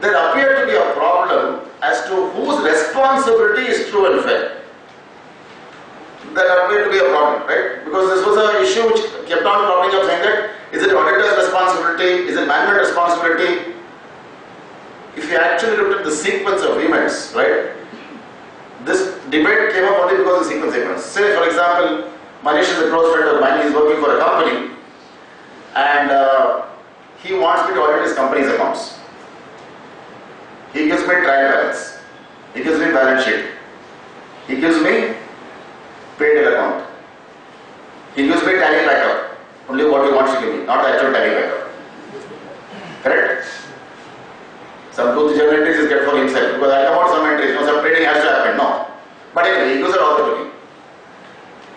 S2: There appeared to be a problem as to whose responsibility is true and fair. There appeared to be a problem, right? Because this was an issue which kept on cropping up, saying that is it auditor's responsibility? Is it management responsibility? If you actually looked at the sequence of events, right? This debate came up only because of the sequence of events. Say, for example, Manish is a close friend of mine. He is working for a company, and he wants me to audit his company's accounts. He gives me trial balance. He gives me balance sheet. He gives me paid account. He gives me tally backup. Only what he wants to give me, not the actual tally backup. Correct? Some truth journal entries is kept for himself, because I come out some entries, some trading has to happen. No. But anyway, he gives it all to me.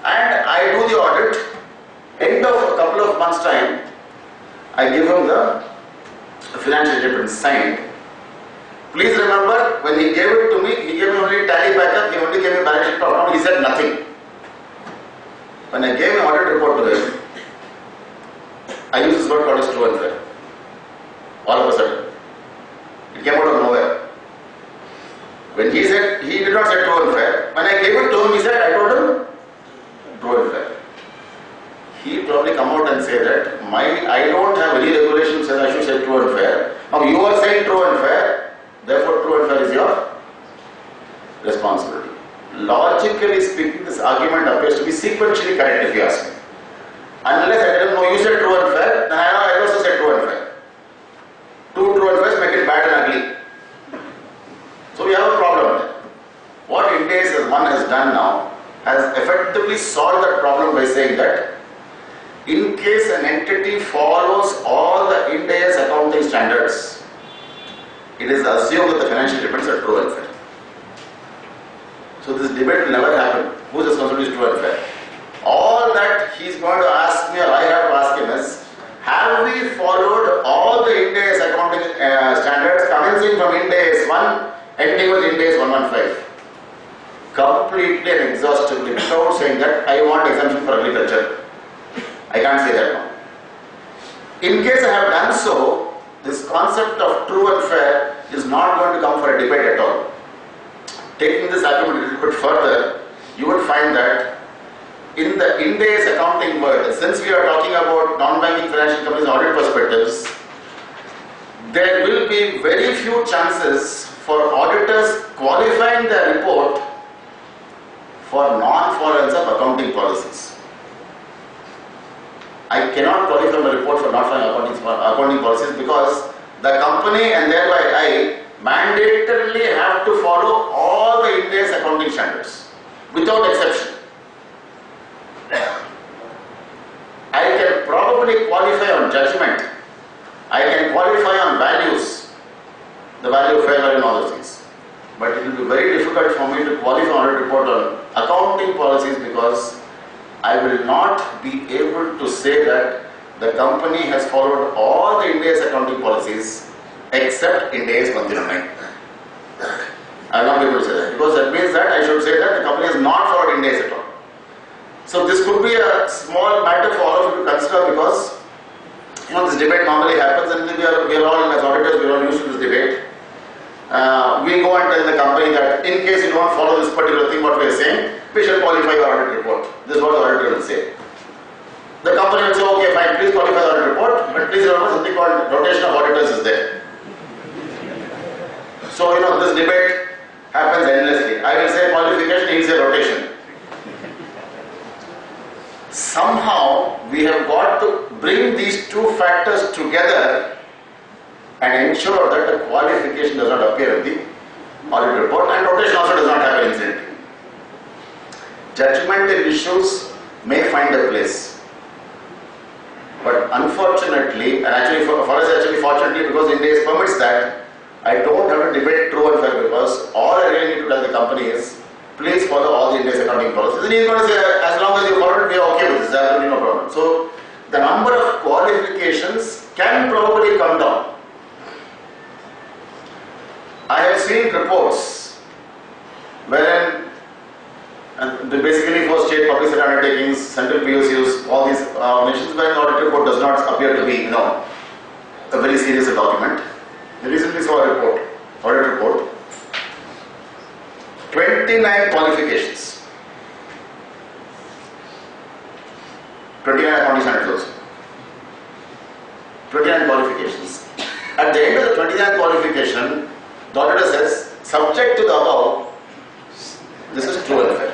S2: And I do the audit. End of a couple of months' time, I give him the financial statement signed. Please remember, when he gave it to me, he gave me only tally backup, he only gave me balance sheet account, he said nothing. When I gave an audit report to him, I used this word called as true and fair. All of a sudden. It came out of nowhere. When he said, he did not say true and fair. When I gave it to him, he said, I told him, true and fair. He probably come out and say that, I don't have any regulations that I should say true and fair. Now you are saying true and fair, therefore true and fair is your responsibility. Logically speaking, this argument appears to be sequentially correct if you ask me. Unless I didn't know you said true and fair, then I also said true and fair. Two true and fairs make it bad and ugly. So we have a problem there. What Ind AS as one has done now has effectively solved that problem by saying that in case an entity follows all the Ind AS accounting standards, it is assumed that the financial statements are true and fair. So this debate will never happen. Whose responsibility is true and fair? All that he is going to ask me, or I have to ask him is, have we followed all the Ind AS accounting standards commencing from Ind AS 1, ending with Ind AS 115? Completely and exhaustively, without saying that I want exemption for agriculture. I can't say that now. In case I have done so, this concept of true and fair is not going to come for a debate at all. Taking this argument a little bit further, you would find that in the Ind AS accounting world, since we are talking about non-banking financial companies audit perspectives, there will be very few chances for auditors qualifying their report for non-followance of accounting policies. I cannot qualify my report for not following accounting policies because the company and thereby I mandatorily have to follow all the Ind AS accounting standards without exception. I can probably qualify on judgment. I can qualify on values, the value of fair value and all those things. But it will be very difficult for me to qualify on a report on accounting policies because I will not be able to say that the company has followed all the Ind AS accounting policies except Ind AS 109. I will not be able to say that because that means that I should say that the company has not followed Ind AS at all. So this could be a small matter for all of you to consider because this debate normally happens and we are all as auditors, we are all used to this debate. We go and tell the company that in case you don't follow this particular thing what we are saying, we shall qualify your audit report. This is what the auditor will say. The company will say, okay fine, please qualify the audit report, but please remember something called rotation of auditors is there. So this debate happens endlessly. I will say qualification, he will say rotation. Somehow we have got to bring these two factors together and ensure that the qualification does not appear in the audit report and rotation also does not happen incidentally. Judgmental issues may find a place, but unfortunately, and actually for us actually fortunately because Ind AS permits that, I don't have to to debate true and fair, because all I really need to tell the company is, please follow all the India's accounting policies. And he's going to say, as long as you follow it, we are okay with this, there's absolutely no problem. So the number of qualifications can probably come down. I have seen reports wherein, and basically for state public sector undertakings, central PSUs, all these nations, where an audit report does not appear to be, a very serious document. I recently saw a report, audit report, 29 qualifications. 29 accounting standards also. 29 qualifications. At the end of the 29 qualification, the auditor says, subject to the above, this is true and fair.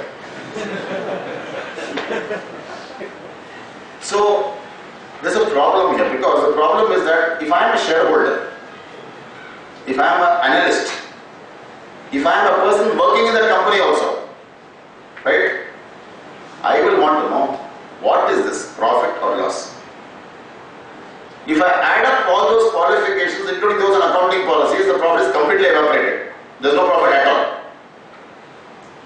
S2: So, there's a problem here, because the problem is that if I am a shareholder, if I am an analyst, if I am a person working in that company also, right, I will want to know what is this, profit or loss. If I add up all those qualifications, including those on accounting policies, the profit is completely evaporated. There is no profit at all.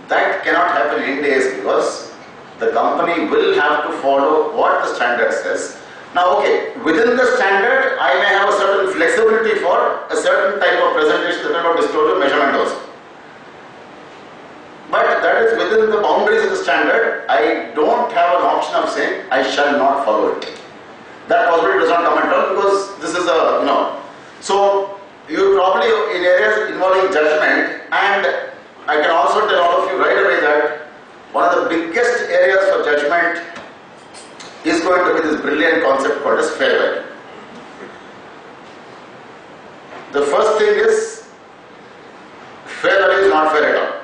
S2: That cannot happen in days, because the company will have to follow what the standard says. Now, okay, within the standard, I may have a certain flexibility for a certain type of presentation, certain type of disclosure, measurement also. But that is within the boundaries of the standard. I don't have an option of saying I shall not follow it. That possibility does not come at all, because this is a, So, you probably in areas involving judgment, and I can also tell all of you right away that one of the biggest areas for judgment is going to be this brilliant concept called as fair value. The first thing is, fair value is not fair at all,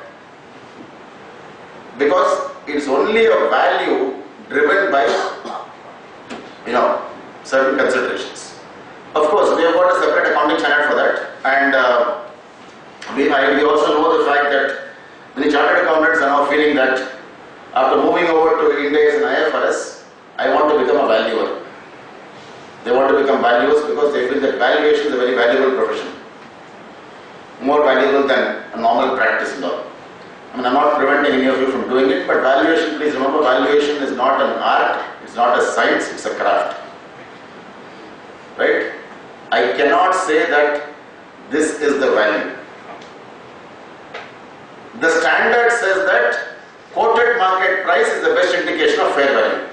S2: because it's only a value driven by, certain considerations. Of course, we have got a separate accounting standard for that, and we also know the fact that many chartered accountants are now feeling that after moving over to Ind AS and IFRS, I want to become a valuer. They want to become valuers because they feel that valuation is a very valuable profession, more valuable than a normal practice and all. I'm not preventing any of you from doing it, but valuation, please remember, valuation is not an art, it's not a science, it's a craft. Right? I cannot say that this is the value. The standard says that quoted market price is the best indication of fair value.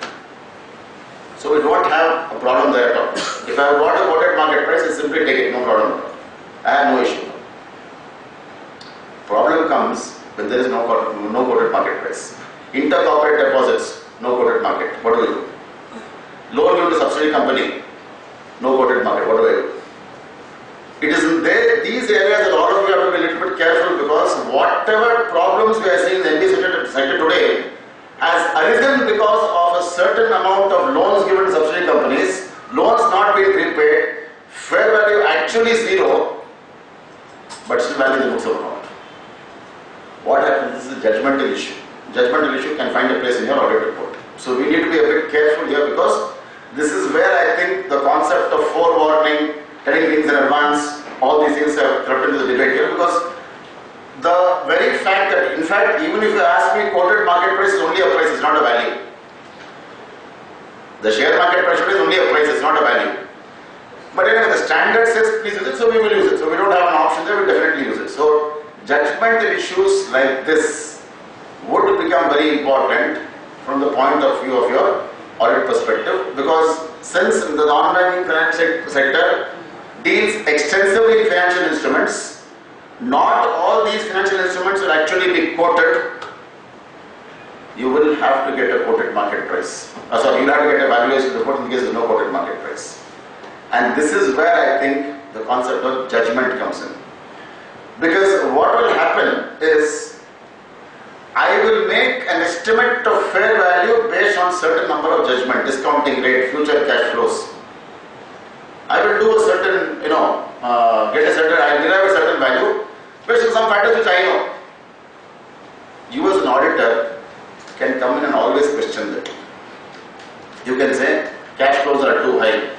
S2: So we won't have a problem there at all. If I want a quoted market price, I simply take it, no problem. I have no issue. Problem comes when there is no quoted market price. Intercorporate deposits, no quoted market. What do we do? Loan given to subsidiary company, no quoted market. What do I do? It is in these areas that all of you have to be a little bit careful, because whatever problems we are seeing in the NBFC sector today has arisen because of a certain amount of loans given to subsidiary companies, loans not being repaid, fair value actually zero, but still value in the books of account. What happens? This is a judgmental issue. Judgmental issue can find a place in your audit report. So we need to be a bit careful here, because this is where I think the concept of forewarning, telling things in advance, all these things have crept into the debate here, because the very fact that, in fact, even if you ask me, quoted market price is only a price, it's not a value. The share market price is only a price, it's not a value. But anyway, the standard says please use it, so we will use it. So we don't have an option there, we definitely use it. So judgmental issues like this would become very important from the point of view of your audit perspective, because since the non-banking financial sector deals extensively in financial instruments, not all these financial instruments will actually be quoted. You will have to get a quoted market price. You'll have to get a valuation report in case there is no quoted market price. And this is where I think the concept of judgment comes in. Because what will happen is, I will make an estimate of fair value based on certain number of judgment, discounting rate, future cash flows. I will do a certain, I'll derive a certain value based on some factors which I know. You as an auditor can come in and always question that. You can say, cash flows are too high.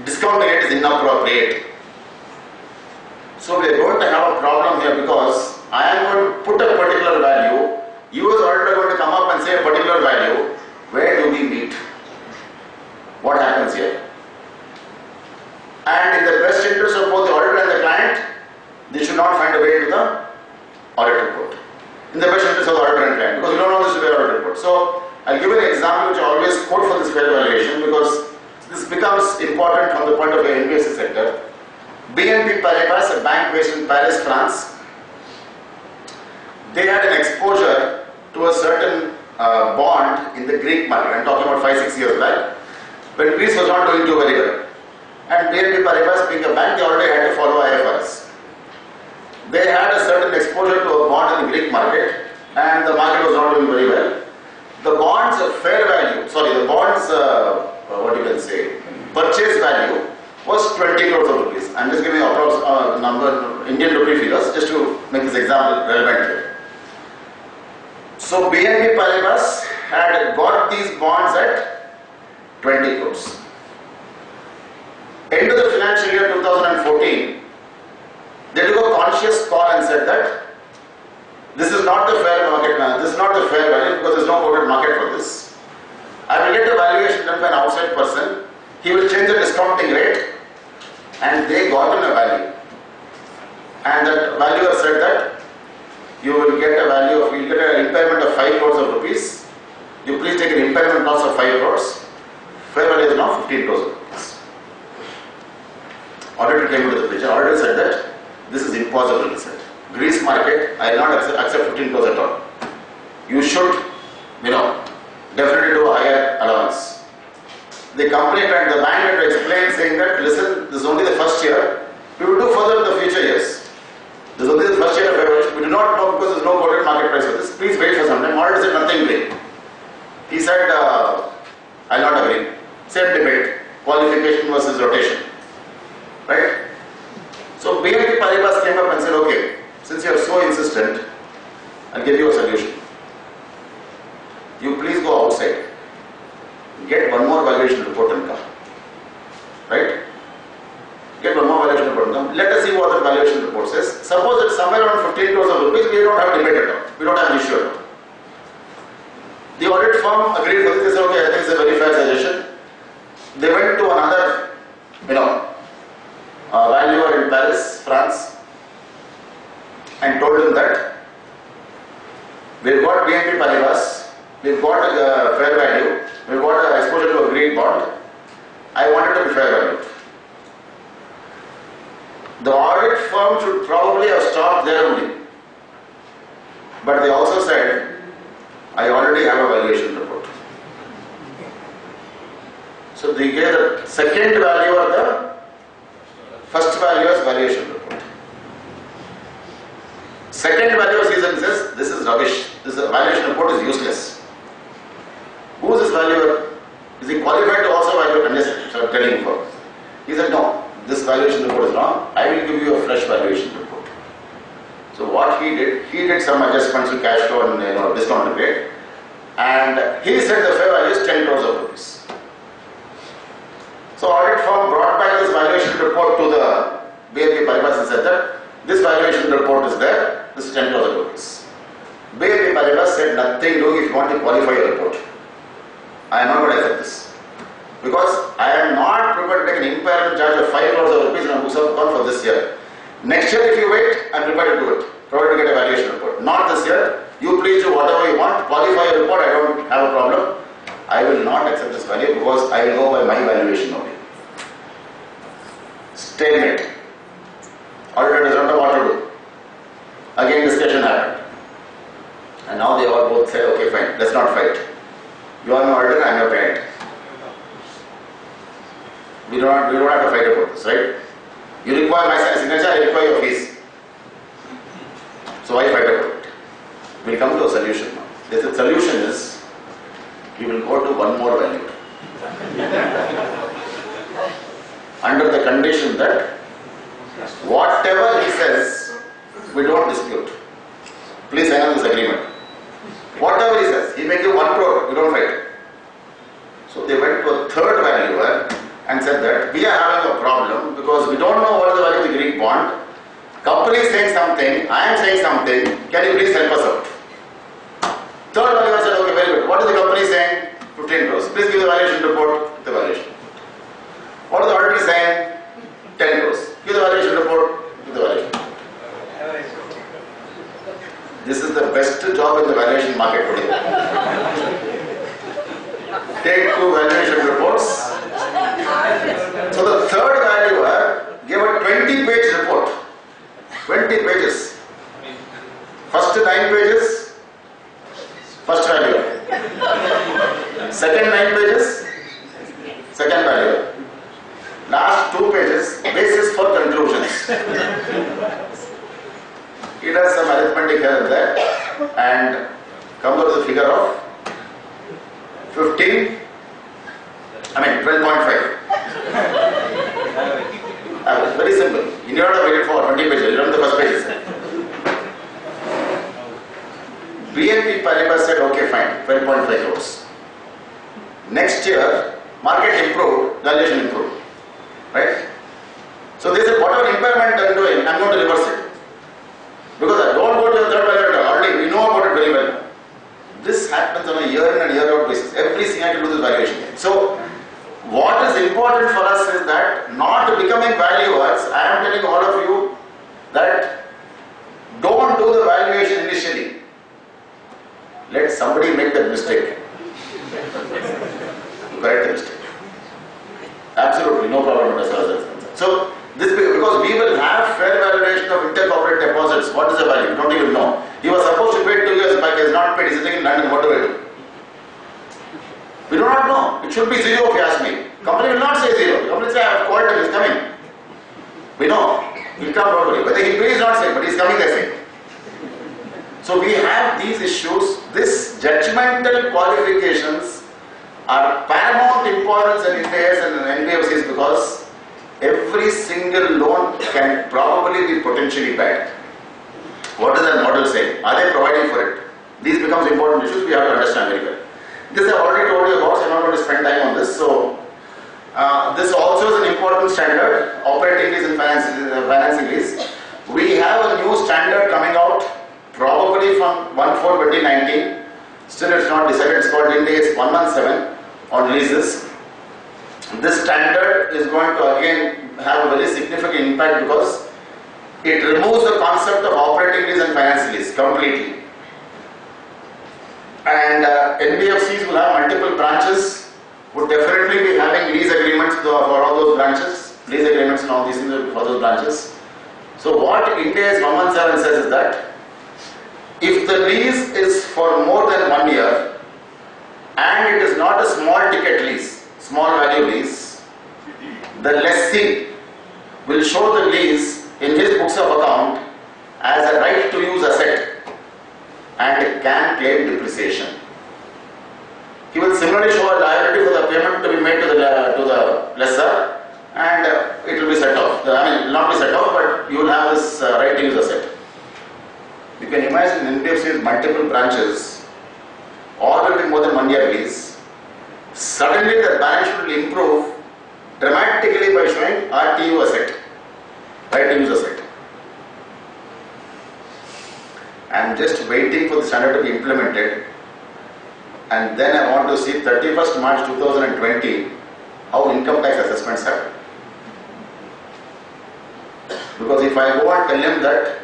S2: Discount rate is inappropriate. So we are going to have a problem here because I am going to put a particular value. You as auditor are going to come up and say a particular value. Where do we meet? What happens here? And in the best interest of both the auditor and the client, they should not find a way to the audit report. In the best interest of the auditor and client, because we don't know this to be an audit report. So I'll give you an example which I always quote for this fair valuation because this becomes important from the point of view of NBFC sector. BNP Paribas, a bank based in Paris, France, they had an exposure to a certain bond in the Greek market. I'm talking about 5-6 years back, when Greece was not doing too very well. And BNP Paribas, being a bank, they already had to follow IFRS. They had a certain exposure to a bond in the Greek market, and the market was not doing very well. The bonds fair value, the bonds, what you can say, purchase value was 20 crores of rupees. I'm just giving a number, Indian rupee figures, just to make this example relevant here. So BNP Paribas had got these bonds at 20 crores. End of the financial year 2014, they took a conscious call and said that this is not the fair market now, this is not the fair value because there is no quoted market for this. I will get a valuation done by an outside person, he will change the discounting rate, and they got in a value. And that valuer said that you will get a value of, you will get an impairment of 5 crores of rupees, you please take an impairment loss of 5 crores, fair value is now 15 crores of rupees. Auditor came into the picture, auditor said that this is impossible, he said. Greece market, I will not accept 15 crores at all. You should, definitely do a higher allowance. The company and the bank had to explain saying that, listen, this is only the first year, we will do further in the future years. This is only the first year of evaluation. We do not know because there is no quoted market price for this. Please wait for some time. Auditor said nothing doing. He said, I will not agree. Same debate, qualification versus rotation. Right? So BNP Paribas came up and said, okay, since you are so insistent, I'll give you a solution. You please go outside, get one more valuation report and come. Right? Get one more valuation report and come. Let us see what the valuation report says. Suppose it's somewhere around 15 crores of rupees, we don't have debate at all. We don't have an issue at all. The audit firm agreed with it. They said, okay, I think it's a very fair suggestion. They went to another, valuer in Paris, France, and told him that we've got BNP Paribas, we've got a fair value, we've got an exposure to a Greek bond, I want it to be fair value. The audit firm should probably have stopped there only. But they also said, I already have a valuation report. So they gave the second value or the first value as valuation report. Second value season says, this is rubbish. This valuation report is useless. Who is this valuer? Is he qualified to also value? Unless I'm telling you. He said, no, this valuation report is wrong. I will give you a fresh valuation report. So what he did some adjustments to cash flow and discount rate. And he said the fair value is 10 crores of rupees. So audit firm brought back this valuation report to the BNP Paribas and said that this valuation report is there, this is 10 crores of rupees. BNP Paribas said nothing doing if you want to qualify your report. I am not going to accept this. Because I am not prepared to take an impairment charge of 5 crores of rupees in a books of account for this year. Next year if you wait, I am prepared to do it, provided to get a valuation report. Not this year, you please do whatever you want, qualify your report, I don't have a problem. I will not accept this value because I will go by my valuation only. Stalemate. Auditor does not know what to do. Again discussion happened. And now they all both say, okay fine, let's not fight. You are my auditor, I am your client. We don't have to fight about this, right? You require my signature, I require your fees. So why fight about it? We'll come to a solution now. The solution is, you will go to one more value. Under the condition that whatever he says, we don't dispute. Please sign on this agreement. Whatever he says, he may give 1 crore, we don't fight. So they went to a third valuer and said that we are having a problem because we don't know what is the value of the Greek bond Company is saying something, I am saying something, can you please help us out? Third valuer said, okay, very good. What is the company saying? 15 crores. Please give the valuation report, the valuation. What is the auditor saying? 10 crores. Give the valuation report, give the valuation. This is the best job in the valuation market today. Take 2 valuation reports. So the third valuer gave a 20-page report. 20 pages. First 9 pages, first valuer. Second 9 pages, second valuer. Last 2 pages, basis for conclusions. He does some arithmetic here and there and comes up with a figure of 12.5. Very simple. You don't have to wait for 20 pages, you don't the first pages. BNP Paribas said, okay, fine, 12.5 crores. Next year, market improved, valuation improved. Right? So they said, whatever impairment I'm doing, I'm going to reverse it. Because I don't go to the third valuer, already we know about it very well. This happens on a year in and year out basis. Every single year to do this valuation. So, what is important for us is that not becoming valuers, I am telling all of you that don't do the valuation initially. Let somebody make that mistake. Correct the mistake. Absolutely, no problem as far as that's concerned. So, this because we will have fair valuation of intercorporate deposits. What is the value? You don't even know. He was supposed to pay 2 years back, he has not paid, he is sitting in London, what do I do? We do not know. It should be 0 if you ask me. Company will not say 0. Company will say, I have called him, he is coming. We know. He will come, don't worry. Whether he pays, not saying, but he is coming, they say. So we have these issues. This judgmental qualifications are paramount importance in India's and NBFCs because every single loan can probably be potentially bad. What does the model say? Are they providing for it? These becomes important issues we have to understand very well. This I already told you about, so I'm not going to spend time on this. So this also is an important standard, operating lease and financing lease. We have a new standard coming out probably from 1/4/2019. Still it's not decided, it's called Ind AS 117 on leases. This standard is going to again have a very significant impact because it removes the concept of operating lease and finance lease completely. And NBFCs will have multiple branches, would definitely be having lease agreements for all those branches, lease agreements and all these things for those branches. So what Ind AS 117 says is that if the lease is for more than 1 year and it is not a small ticket lease, small value lease, the lessee will show the lease in his books of account as a right to use asset and can claim depreciation. He will similarly show a liability for the payment to be made to the lessor and it will be set off. I mean, not be set off, but you will have this right to use asset. You can imagine NBFC's multiple branches, all will be more than 1 year lease. Suddenly the balance sheet will improve dramatically by showing RTU asset, right to use asset. I am just waiting for the standard to be implemented and then I want to see 31st March 2020 how income tax assessments happen. Because if I go and tell him that,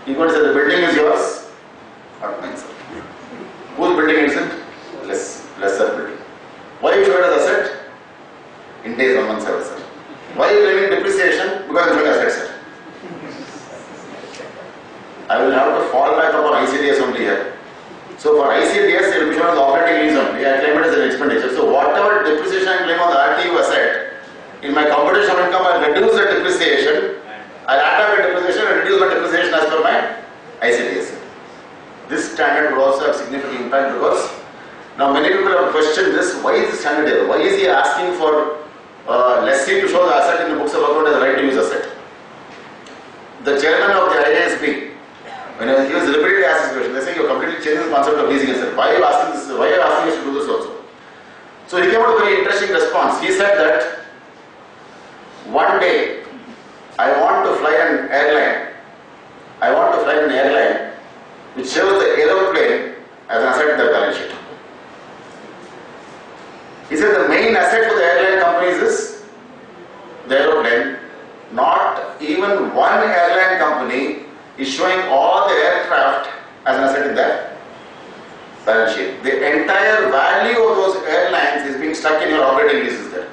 S2: he is going to say the building is yours, not mine, sir. Whose building is it? Lesser building. Why you show it as asset? Ind AS 117, sir. Why are you claiming depreciation? Because I am showing asset, sir. I will have to fall back upon ICDS only here. So for ICDS, it will be shown as operating lease only. I claim it as an expenditure. So whatever depreciation I claim on the RTU asset, in my computation of income, I will reduce the depreciation. I will add up the depreciation and reduce my depreciation as per my ICDS. This standard will also have significant impact because now many people have questioned this. Why is this standard here? Why is he asking for lessee to show the asset in the books of account as a right to use asset? The chairman of the IASB, when he was repeatedly asked this question, they say you are completely changing the concept of leasing asset. Why are you asking this? Why are you asking us to do this also? So he came out with a very interesting response. He said that one day I want to fly an airline asset in an airline, which shows the aeroplane as an asset in the balance sheet. He said the main asset for the airline companies is the aeroplane. Not even one airline company is showing all the aircraft as an asset in their balance sheet. The entire value of those airlines is being stuck in your operating leases there.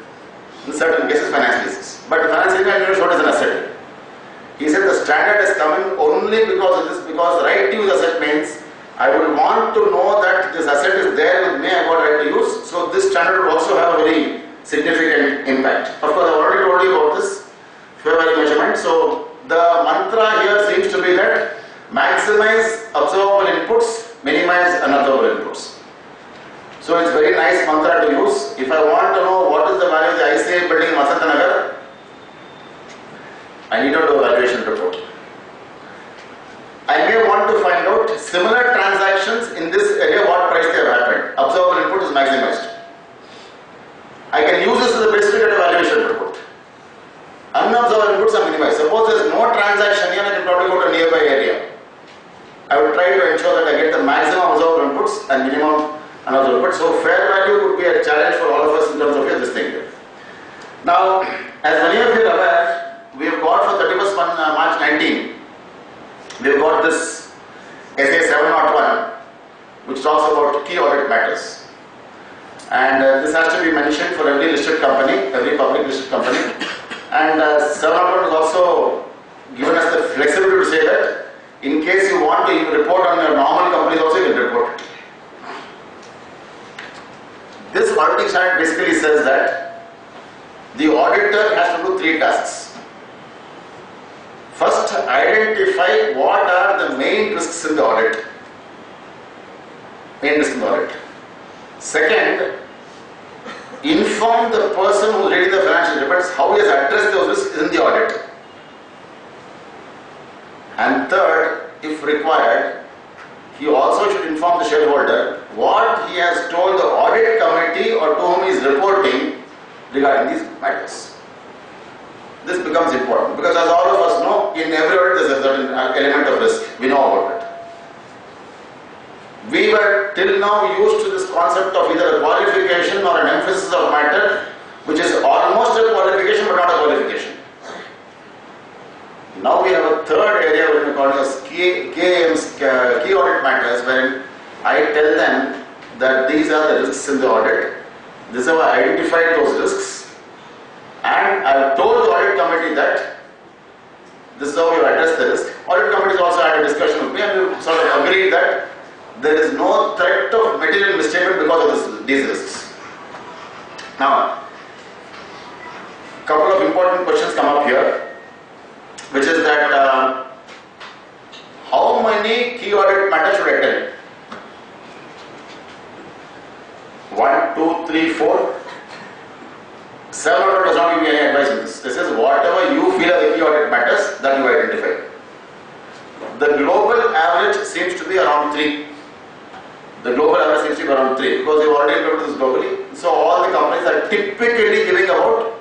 S2: In certain cases, finance leases. But finance leases are shown as an asset. He said the standard is coming only because of this, because right to use asset means I would want to know that this asset is there with me, I got right to use. So this standard would also have a very significant impact. Of course, I have already told you about this fair value measurement. So the mantra here seems to be that maximize observable inputs, minimize unobservable inputs. So it's very nice mantra to use. If I want to know what is the value of the ICA building in Vasantanagar, I need to do a valuation report. I may want to find out similar transactions in this area, what price they have happened. Observable input is maximized. I can use this as a basis to get a valuation report. Unobservable inputs are minimized. Suppose there is no transaction here, I can probably go to a nearby area. I will try to ensure that I get the maximum observable inputs and minimum unobservable inputs. So fair value would be a challenge for all of us in terms of this thing here. Now, as many of you are aware, we have got for 31st March 19, we have got this SA 701, which talks about key audit matters. And this has to be mentioned for every listed company, every public listed company. And 701 has also given us the flexibility to say that in case you want to report on your normal companies also, you can report. This auditing standard basically says that the auditor has to do 3 tasks. First, identify what are the main risks in the audit. Main risks in the audit. Second, inform the person who is reading the financial reports how he has addressed those risks in the audit. And third, if required, he also should inform the shareholder what he has told the audit committee or to whom he is reporting regarding these matters. This becomes important because, as all of us know, in every audit there is a certain element of risk. We know about it. We were till now used to this concept of either a qualification or an emphasis of matter, which is almost a qualification but not a qualification. Now we have a third area which we call as key audit matters, wherein I tell them that these are the risks in the audit. This is how I identified those risks. And I have told the audit committee that this is how we address the risk. Audit committees also had a discussion with me and we sort of agreed that there is no threat of material misstatement because of these risks. Now, a couple of important questions come up here, which is that how many key audit matters should I tell? 1, 2, 3, 4. 700 does not give you any advice on this. This is whatever you feel are the key audit matters that you identify. The global average seems to be around 3. The global average seems to be around 3 because they've already implemented this globally. So all the companies are typically giving about,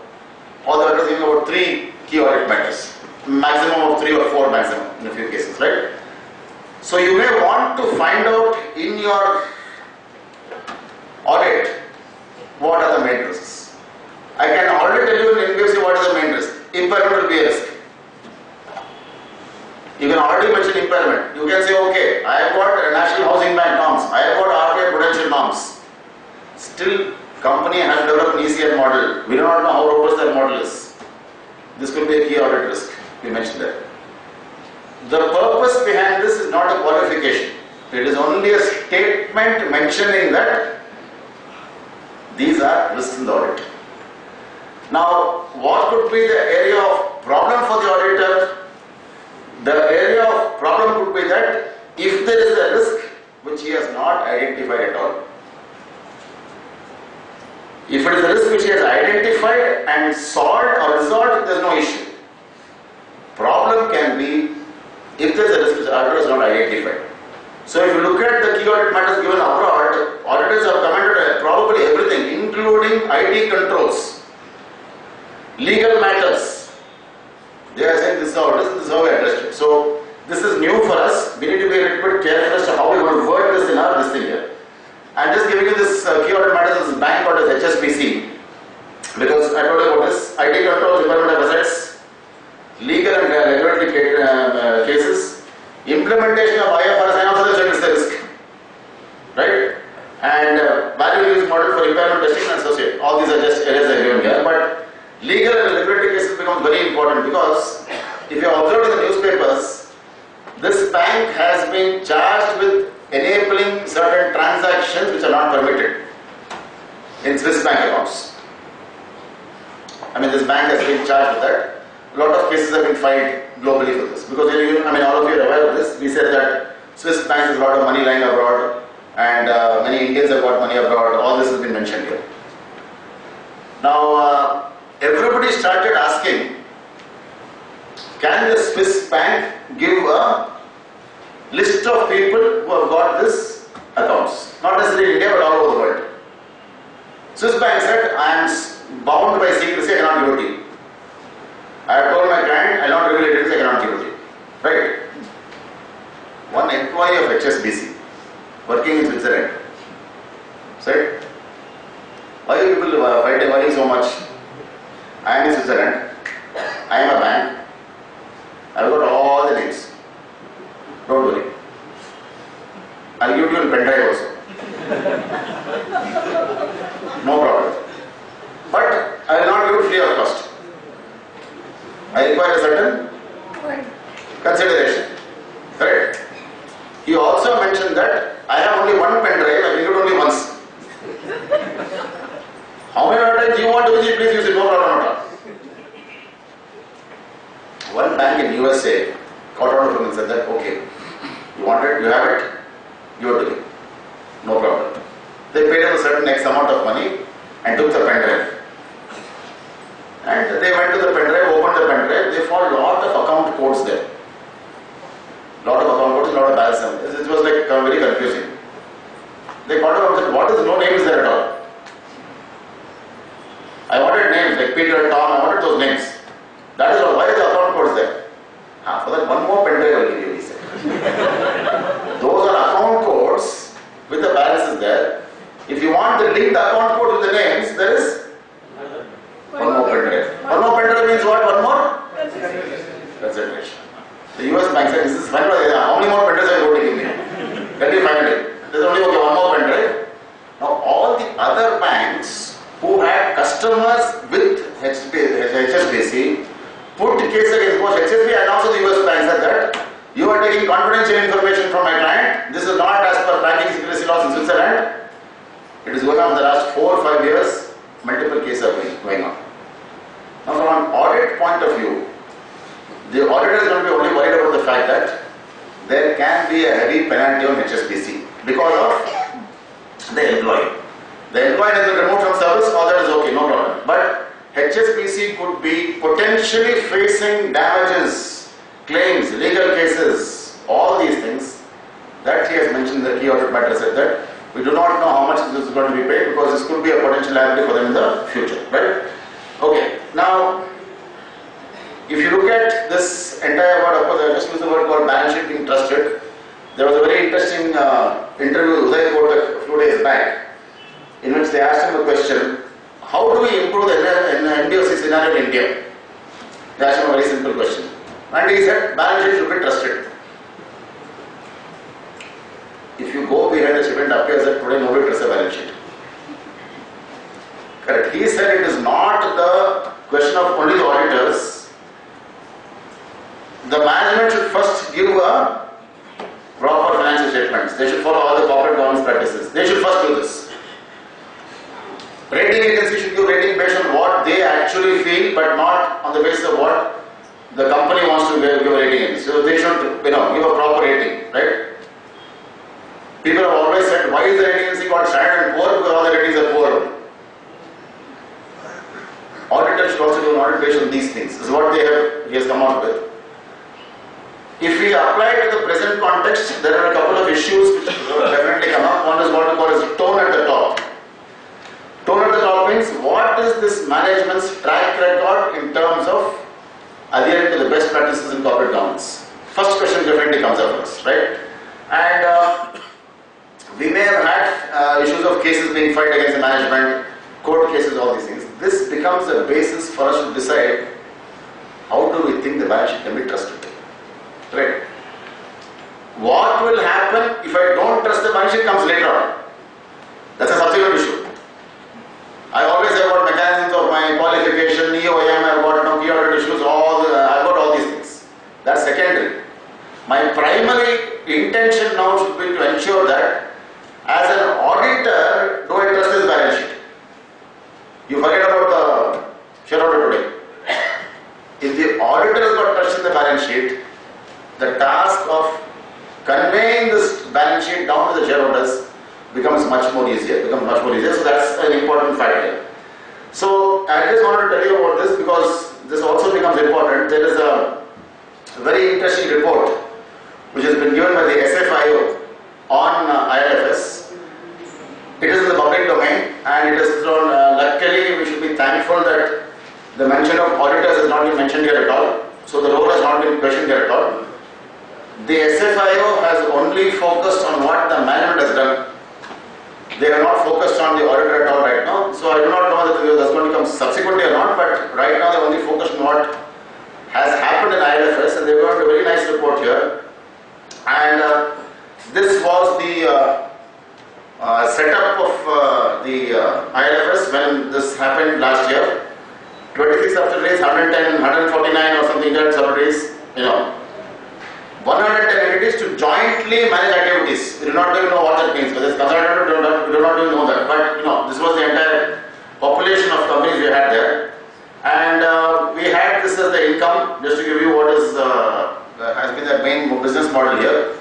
S2: all the auditors giving about 3 key audit matters. Maximum of 3 or 4 maximum in a few cases, right? So you may want to find out in your audit what are the main risks. I can already tell you in NBFC what is the main risk. Impairment will be a risk. You can already mention impairment. You can say, okay, I have got National Housing Bank norms, I have got RBI prudential norms. Still, company has developed an ECN model. We do not know how robust that model is. This could be a key audit risk. We mentioned that. The purpose behind this is not a qualification. It is only a statement mentioning that these are risks in the audit. Now, what could be the area of problem for the auditor? The area of problem could be that if there is a risk which he has not identified at all. If it is a risk which he has identified and solved or resolved, there is no issue. Problem can be if there is a risk which the auditor has not identified. So if you look at the key audit matters given abroad, auditors have commented probably everything, including IT controls. Legal matters. They are saying this is how it is, this is how we addressed it. So this is new for us. Implementation of IFRS and also the is the risk. Right? And value use model for impairment testing and associate. All these are just areas I have given here. But legal and liability cases becomes very important because if you have observed in the newspapers, this bank has been charged with enabling certain transactions which are not permitted in Swiss bank accounts. I mean, this bank has been charged with that. A lot of cases have been filed globally for this because all of you are aware of this. We said that Swiss banks has a lot of money lying abroad and many Indians have got money abroad. All this has been mentioned here. Now, everybody started asking, can the Swiss bank give a list of people who have got this accounts? Not necessarily in India but all over the world. Swiss bank said, I am bound by secrecy, I cannot give it to you. I have told my client, I will not reveal it, I cannot give it to you. Right? One employee of HSBC working in Switzerland said, why are you people fighting so much? I am in Switzerland, I am a bank, I have got all the names. Don't worry. I will give you a pen drive also. No problem. But I will not give it free of cost. I require a certain consideration. Correct? He also mentioned that I have only one pen drive, I will give it only once. How many times you want to use it, please use it, no problem at all. One bank in USA got out of him and said that, okay, you want it, you have it, give it to me. No problem. They paid him a certain X amount of money and took the pen drive. And they went to the pen drive, opened the pen drive, they found a lot of account codes there. Lot of account codes, lot of balance numbers. It was like very confusing. They got out that what is no name is there at all. I wanted names like Peter, Tom, I wanted those names. That is all. Why is the account codes there? For that one more pen drive I will give you, he said. Those are account codes with the balances there. If you want the linked account code with the names, there is one more pen drive. One more pen drive means what? One more? Consideration. The US bank said, this is fine, how many more pen drives are you going to give me? Let me find it. There is only one more pen drive. Now all the other banks who had customers with HSBC put case against both HSBC and also the US bank said that you are taking confidential information from my client. This is not as per banking secrecy laws in Switzerland. It is going on for the last 4 or 5 years. Multiple cases are going on. Now from an audit point of view, the auditor is going to be only worried about the fact that there can be a heavy penalty on HSBC because of the employee. The employee has been removed from service, all that is okay, no problem. But HSBC could be potentially facing damages, claims, legal cases, all these things that he has mentioned in the key audit matter said that we do not know how much this is going to be paid because this could be a potential liability for them in the future, right? Okay, now if you look at this entire word, of course I just used the word called balance sheet being trusted. There was a very interesting interview with Uday a few days back in which they asked him a question, how do we improve the NBFC scenario in India? They asked him a very simple question. And he said, balance sheet should be trusted. If you go behind the shipment, appears that today nobody trusts a balance sheet. Correct. He said it is not the question of only the auditors. The management should first give a proper financial statements. They should follow all the corporate governance practices. They should first do this. Rating agency should give rating based on what they actually feel, but not on the basis of what the company wants to give a rating in. So they should, give a proper rating, right? People have always said, why is the rating agency called Standard and Poor? Because all the ratings are poor. Auditors should also do an audit based on these things. This is what he has come out with. If we apply to the present context, there are a couple of issues which will definitely come up. One is what we call as tone at the top. Tone at the top means what is this management's track record in terms of adhering to the best practices in corporate governance? First question definitely comes up first, right? And we may have had issues of cases being filed against the management, court cases, all these things. This becomes a basis for us to decide how do we think the balance sheet can be trusted, right? happen if I don't trust the balance sheet comes later on. That's a subsequent issue. I always have got mechanisms of my qualification, EOM, I've got no key audit issues, I've got all these things. That's secondary. My primary intention now should be to ensure that as an auditor, do I trust this balance sheet? You forget about the shareholder today. If the auditor has got trust in the balance sheet, the task of conveying this balance sheet down to the shareholders becomes much more easier. So that's an important factor. So I just wanted to tell you about this because this also becomes important. There is a very interesting report which has been given by the SFIO on ILFS. It is in the public domain and it is thrown, luckily we should be thankful that the mention of auditors has not been mentioned here at all. So the role has not been questioned here at all. The SFIO has only focused on what the management has done. They are not focused on the auditor at all right now. So I do not know whether that's going to come subsequently or not, but right now they are only focused on what has happened in ILFS, and they've got a very nice report here. And this was the setup of the ILFS when this happened last year. 26 subsidiaries, 110, 149 or something like subsidiaries, 110 entities to jointly manage activities. We do not even know what that means. Whether it's consolidated, we do not even know that. But this was the entire population of companies we had there. And we had this as the income, just to give you what is has been the main business model here.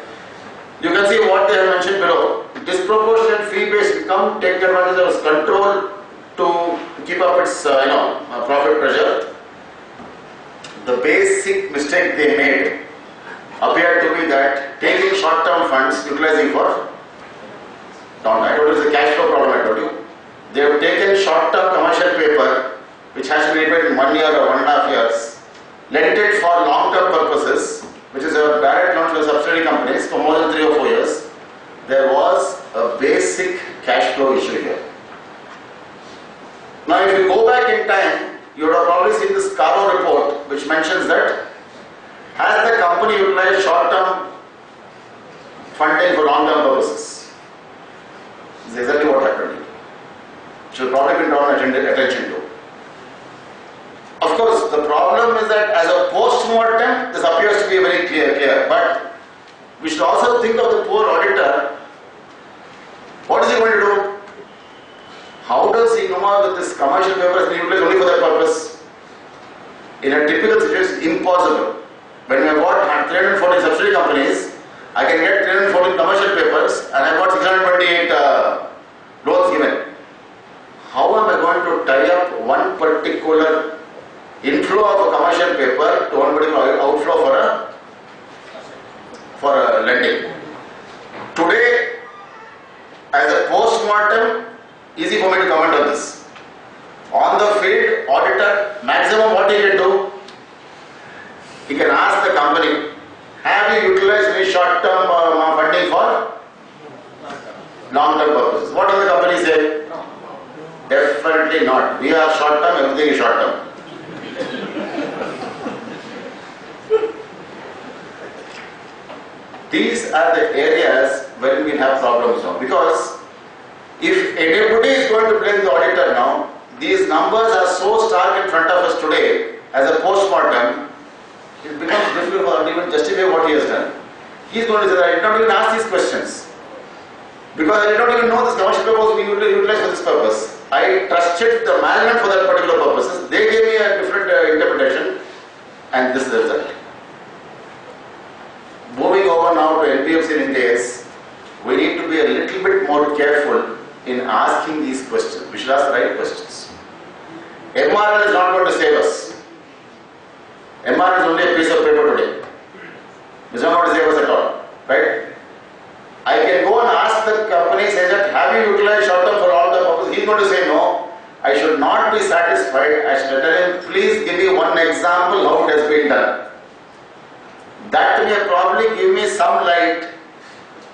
S2: You can see what they have mentioned below. Disproportionate fee-based income, take advantage of control to keep up its profit pressure. The basic mistake they made appeared to be that taking short-term funds, utilizing for I told you it's a cash flow problem, I told you. They have taken short-term commercial paper which has to be repaid in 1 year or 1.5 years, lent it for long-term purposes, which is a direct loan to the subsidiary companies for more than 3 or 4 years. There was a basic cash flow issue here. Now if you go back in time, you would have probably seen this Caro report which mentions that has the company utilized short-term funding for long-term purposes? This is exactly what happened. Should probably be drawn attention to. Of course, the problem is that as a post-mortem, this appears to be very clear. But we should also think of the poor auditor. What is he going to do? How does he know that this commercial paper has been utilized only for that purpose? In a typical situation, impossible. When we have got 340 subsidiary companies, I can get 314 commercial papers and I have got 628 loans given. How am I going to tie up one particular inflow of a commercial paper to one particular outflow for a lending? Today, as a post-mortem, easy for me to comment on this. On the field, auditor, maximum what he can do? He can ask the company, have you utilized any short-term funding for long-term purposes? What does the company say? No. Definitely not. We are short-term, everything is short-term. These are the areas where we have problems now. Because if anybody is going to blame the auditor now, these numbers are so stark in front of us today as a post-mortem, it becomes difficult for him to even justify what he has done. He is going to say that I did not even ask these questions. Because I did not even know this commercial paper was being utilized for this purpose. I trusted the management for that particular purposes. They gave me a different interpretation and this is the result. Moving over now to NBFC in India, we need to be a little bit more careful in asking these questions. We should ask the right questions. MRL is not going to save us. MRL is only a piece of paper today. It's not going to save us at all. Right? I can go and ask the company, say that, have you utilized short-term for all the purposes? He's going to say no. I should not be satisfied. I should tell him, please give me one example how it has been done. That may probably give me some light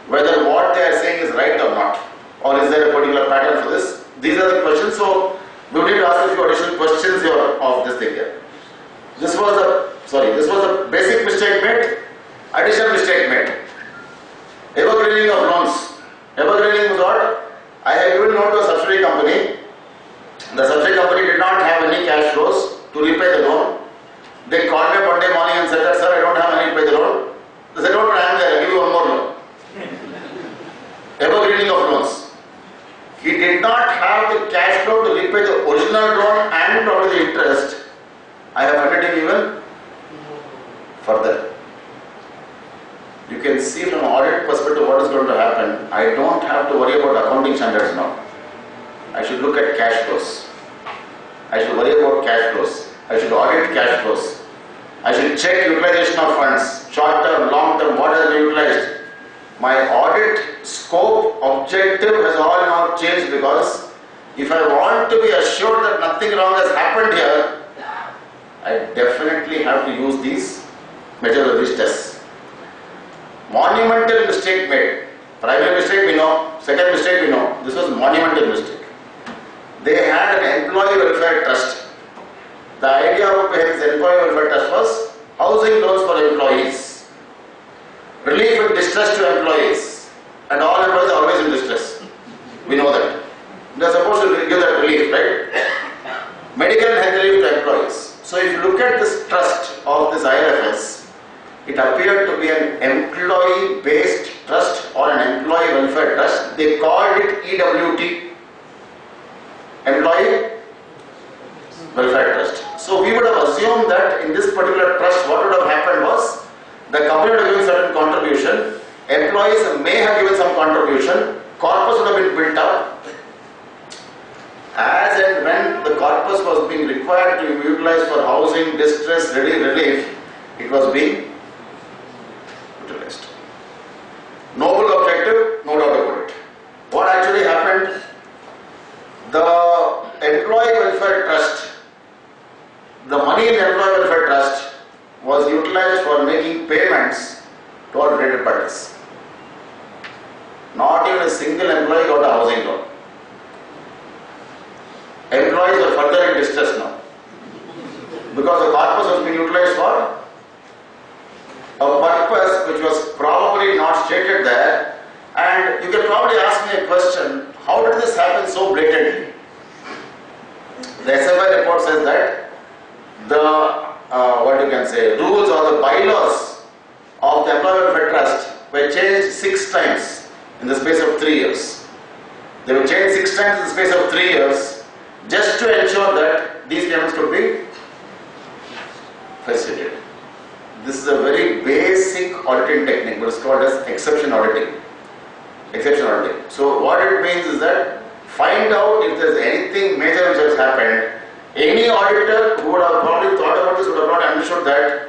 S2: whether what they are saying is right or not. Or is there a particular pattern for this? These are the questions. So we need to ask a few additional questions here of this thing here. This was a basic mistake made, additional mistake made. Evergreen cash flow to repay the original loan and probably the interest, I have funded him even further. You can see from an audit perspective what is going to happen. I don't have to worry about accounting standards now. I should look at cash flows. I should worry about cash flows. I should audit cash flows. I should check utilization of funds, short term, long term, what has been utilized. My audit scope, objective has all now changed, because if I want to be assured that nothing wrong has happened here, I definitely have to use these measures of these tests. Monumental mistake made. Primary mistake we know, second mistake we know. This was monumental mistake. They had an employee welfare trust. The idea of this employee welfare trust was housing loans for employees, relief in distress to employees, and all employees are always in distress. We know that. They are supposed to give that relief, right? Medical and health relief to employees. So if you look at this trust of this IRFS, it appeared to be an employee-based trust or an employee welfare trust. They called it EWT, Employee Welfare Trust. So we would have assumed that in this particular trust, what would have happened was the company would have given certain contribution, employees may have given some contribution, corpus would have been built up. As and when the corpus was being required to be utilized for housing, distress, relief, it was being utilized. Noble objective, no doubt about it. What actually happened? The employee welfare trust, the money in the employee welfare trust was utilized for making payments to all related parties. Not even a single employee got a housing loan. Employees are further in distress now, because the corpus was being utilized for a purpose which was probably not stated there. And you can probably ask me a question, how did this happen so blatantly? The SFI report says that the rules or the bylaws of the Employee Welfare Trust were changed 6 times in the space of 3 years. They were changed 6 times in the space of 3 years just to ensure that these payments could be facilitated. This is a very basic auditing technique, but it's called as exception auditing. Exception auditing. So what it means is that find out if there is anything major which has happened. Any auditor who would have probably thought about this would have not understood that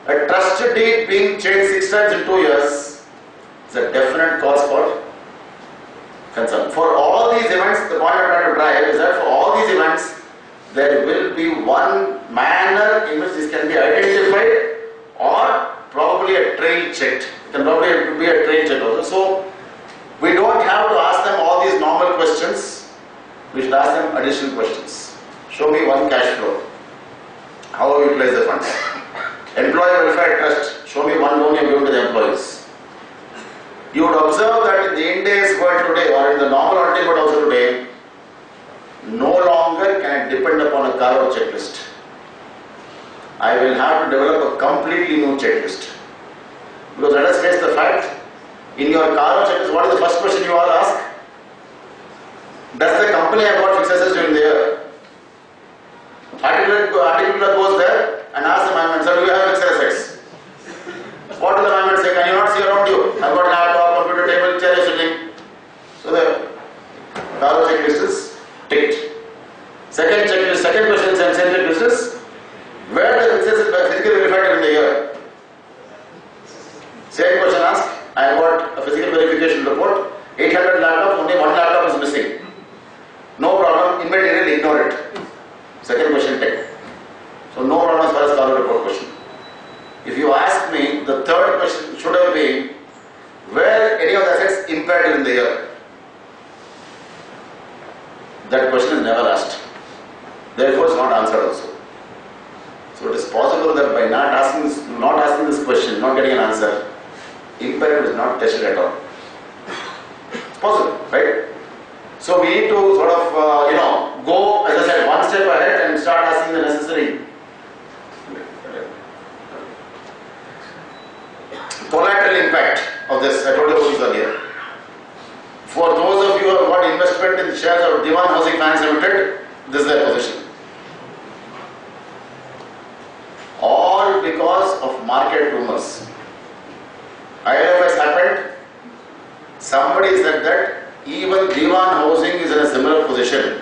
S2: a trust deed being changed 6 times in 2 years is a definite cause for concern. For all these events, the point I'm trying to drive is that for all these events, there will be one manner in which this can be identified, or probably a trail checked. It can probably be a trail check also. So we don't have to ask them all these normal questions. We should ask them additional questions. Show me one cash flow. How have you utilized the funds? Employee welfare trust. Show me one loan you have given to the employees. You would observe that in the Ind AS world today, or in the normal auditing world also today, no longer can I depend upon a carve-out checklist. I will have to develop a completely new checklist. Because let us face the fact, in your carve-out checklist, what is the first question you all ask? Does the company have got fixed assets during the year? Articular goes there and asks the management, sir, do you have fixed assets? What does the management say? Can you not see around you? I've got laptop, computer, table, chair is sitting. So the carve-out checklist is ticked. Second question is same checklist is, where does fixed assets physically verified during the year? Same question asked. I have got a physical verification report. 800 laptops, only 1 laptop is missing. No problem, immediately ignore it. Second question tick. So no problem as far as carve-out report question. If you ask me, the third question should have been, where any of the assets impaired during the year? That question is never asked. Therefore, it's not answered also. So it is possible that by not asking this question, not getting an answer, impairment is not tested at all. It's possible, right? So we need to sort of, go, as I said, one step ahead and start asking the necessary collateral impact of this. I told you about this earlier. For those of you you have got investment in shares of Diwan Housing Finance Limited, this is their position. All because of market rumors. IFS happened, somebody said that even Diwan Housing is in a similar position.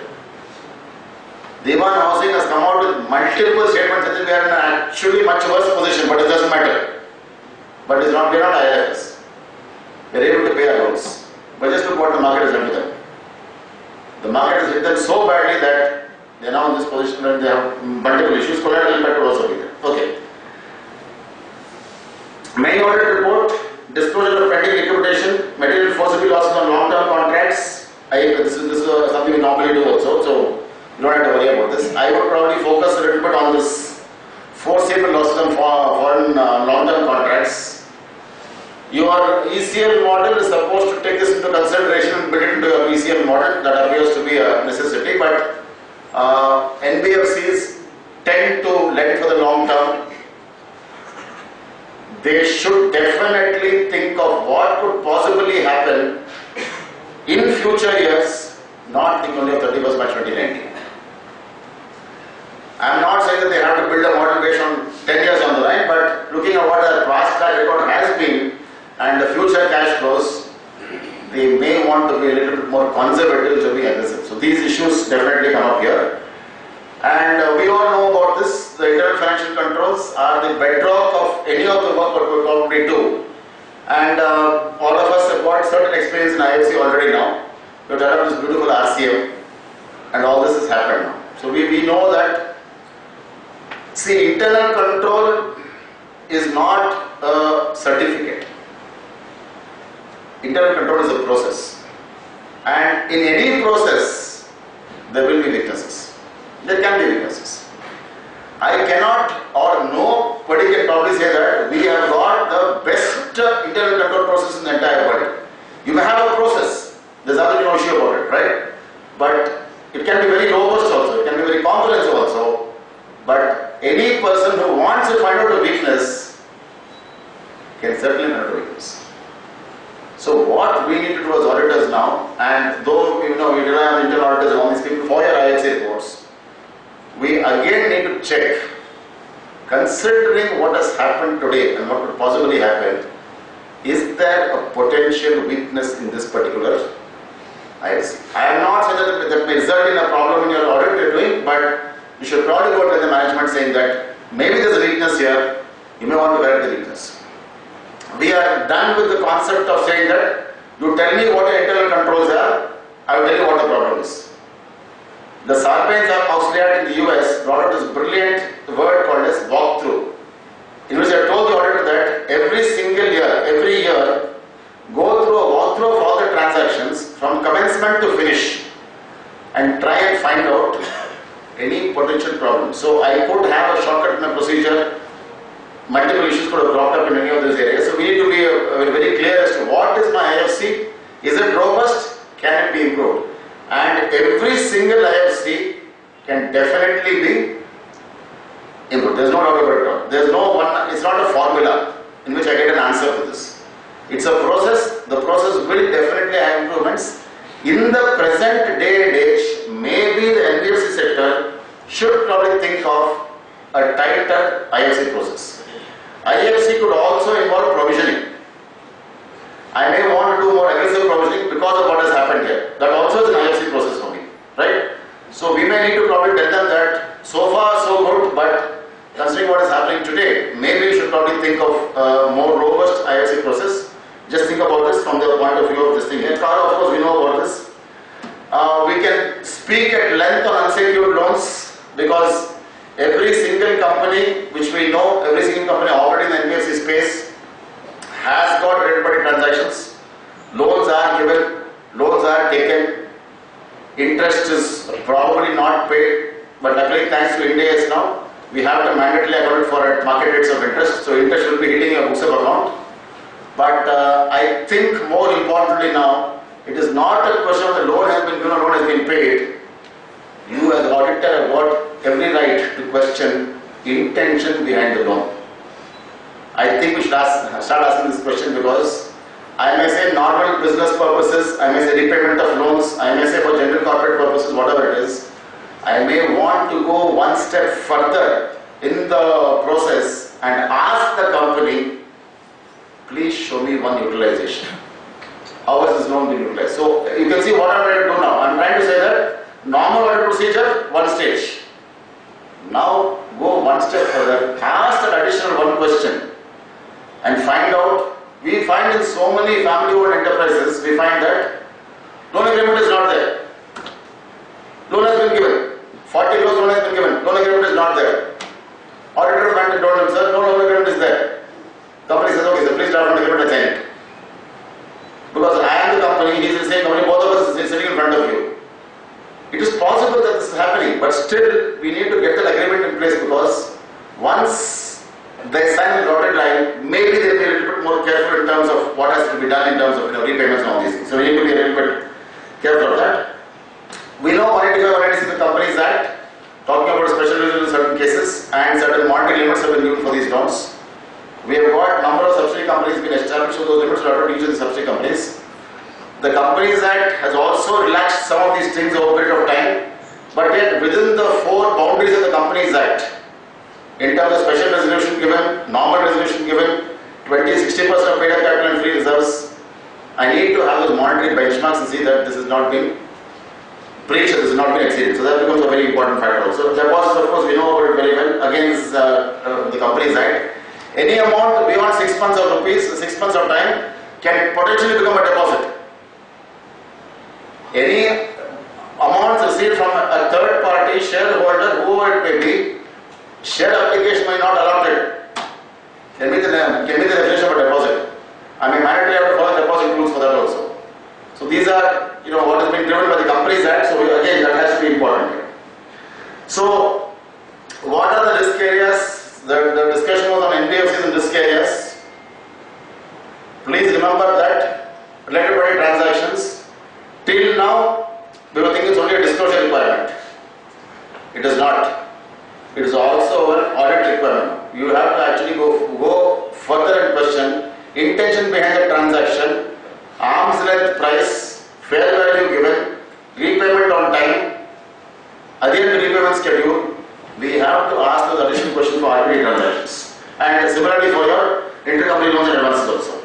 S2: Diwan Housing has come out with multiple statements that we are in an actually much worse position, but it doesn't matter. But we are not IFS. We are able to pay our loans. But just look what the market has done to them. The market has hit them so badly that they are now in this position and they have multiple issues. Collateral impact will also be there. Okay. Main audit report, disclosure of pending liquidation, material forcible losses on long-term contracts. This is something we normally do also, so you don't have to worry about this. I would probably focus a little bit on this foreseeable losses on foreign long-term contracts. Your ECL model is supposed to take this into consideration and build it into your ECL model. That appears to be a necessity, but NBFCs tend to lend for the long term. They should definitely think of what could possibly happen in future years, not think only of 31st March 2019. I am not saying that they have to build a model based on 10 years on the line, but looking at what their past track record has been and the future cash flows, they may want to be a little bit more conservative to be aggressive. So these issues definitely come up here. And we all know about this. The internal financial controls are the bedrock of any of the work that we probably do. And all of us have got certain experience in IFC already now. We have developed this beautiful RCM and all this has happened now. So we know that, see, internal control is not a certificate. Internal control is a process. And in any process, there will be weaknesses. There can be weaknesses. I cannot or nobody can probably say that we have got the best internal control process in the entire world. You may have a process, there's nothing no issue about it, right? But it can be very robust also, it can be very comprehensive also. But any person who wants to find out a weakness can certainly find out a weakness. So what we need to do as auditors now, and though we rely on internal auditors and all these people for your IFC reports, we again need to check, considering what has happened today and what could possibly happen, is there a potential weakness in this particular IFC? I am not saying that may result in a problem in your audit you're doing, but you should probably go to the management saying that maybe there's a weakness here, you may want to correct the weakness. We are done with the concept of saying that you tell me what your internal controls are, I will tell you what the problem is. The Sarbanes-Oxley in the US brought out this brilliant word called as walkthrough, in which I told the auditor that every single year, every year, go through a walkthrough of all the transactions from commencement to finish and try and find out any potential problem. So I could have a shortcut in the procedure. Multiple issues could have cropped up in any of these areas. So we need to be very clear as to what is my IFC, is it robust, can it be improved? And every single IFC can definitely be improved. There is no doubt about it all. There is no one, it's not a formula in which I get an answer to this. It's a process. The process will definitely have improvements. In the present day and age, maybe the NBFC sector should probably think of a tighter IFC process. IFC could also involve provisioning. I may want to do more aggressive provisioning because of what has happened here. That also is an IFC process for me, right? So we may need to probably tell them that so far so good, but considering what is happening today, maybe we should probably think of a more robust IFC process. Just think about this from the point of view of this thing here. Kara, of course, we know about this. We can speak at length on unsecured loans because every single company which we know, every single company operating in the NBFC space has got related party transactions. Loans are given, loans are taken, interest is probably not paid, but luckily thanks to India now, we have the mandatory account for market rates of interest, so interest will be hitting your books of account. But I think more importantly now, it is not a question of the loan has been given or loan has been paid. You as the auditor have got every right to question intention behind the loan. I think we should start asking this question because I may say normal business purposes, I may say repayment of loans, I may say for general corporate purposes, whatever it is. I may want to go one step further in the process and ask the company, please show me one utilization. How is this loan being utilized? So you can see what I'm trying to do now. I'm trying to say that normal audit procedure, one stage. Now go one step further, ask that additional one question and find out. We find in so many family-owned enterprises, we find that loan agreement is not there. Loan has been given. 40 loans loan has been given. Loan agreement is not there. Auditor went and told him, sir, no loan agreement is there. Company says, okay, sir, please draft an agreement and sign it. Because I am the company, he is the same company, both of us is sitting in front of you. It is possible that this is happening, but still we need to get that agreement in place, because once they sign the dotted line, maybe they will be a little bit more careful in terms of what has to be done in terms of repayments and all these things. So we need to be a little bit careful of that. We know 185, 186 the Companies Act, talking about special resolution in certain cases, and certain monetary limits have been given for these loans. We have got number of subsidiary companies been established, so those limits are to each of the subsidiary companies. The Companies Act has also relaxed some of these things over a period of time, but yet within the four boundaries of the Companies Act, in terms of special resolution given, normal resolution given, 60% of paid up capital and free reserves, I need to have those monetary benchmarks and see that this is not being breached, this has not been exceeded. So that becomes a very important factor also. Deposits, of course, we know about it very well. Again, this is the Companies Act. Any amount beyond 6 months of rupees, 6 months of time, can potentially become a deposit. Any amounts received from a third party shareholder, whoever it may be, share application may not allotted. Can be the definition of a deposit. I mean, mandatory have to follow deposit rules for that also. So these are, what has been driven by the Companies Act. So again, that has to be important here. So, what are the risk areas? The discussion was on NBFCs and risk areas. Please remember that related party transactions, till now, we were thinking it's only a disclosure requirement. It is not. It is also an audit requirement. You have to actually go further and question intention behind the transaction, arm's length price, fair value given, repayment on time, again the repayment schedule. We have to ask those additional questions for RBI transactions. And similarly for your intercompany loans and advances also.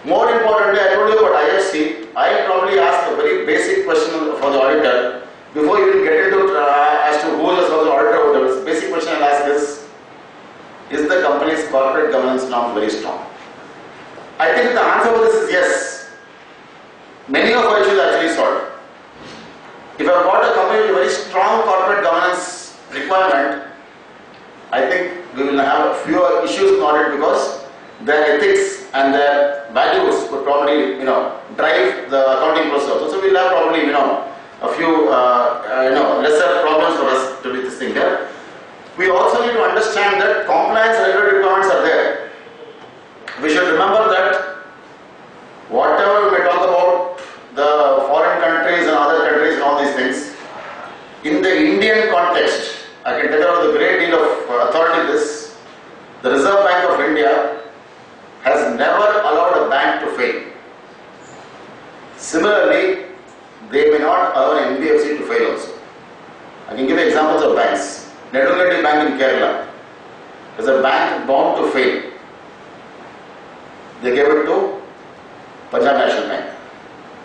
S2: More importantly, I told you about IFC. I probably ask a very basic question for the auditor. Before you will get into as to who is the auditor holders, basic question I'll ask is the company's corporate governance norms very strong? I think the answer to this is yes. Many of our issues are actually solved. If I've got a company with a very strong corporate governance requirement, I think we will have fewer issues in audit, because their ethics and their values would probably, drive the accounting process. So we'll have probably, a few, lesser problems for us to do this thing here. We also need to understand that compliance and regulatory requirements are there. We should remember that whatever we talk about the foreign countries and other countries and all these things, in the Indian context, I can tell you with a great deal of authority this, the Reserve Bank of India has never allowed a bank to fail. Similarly, they may not allow an NBFC to fail also. I can give you examples of banks. Nedungathi Bank in Kerala is a bank bound to fail. They gave it to Punjab National Bank.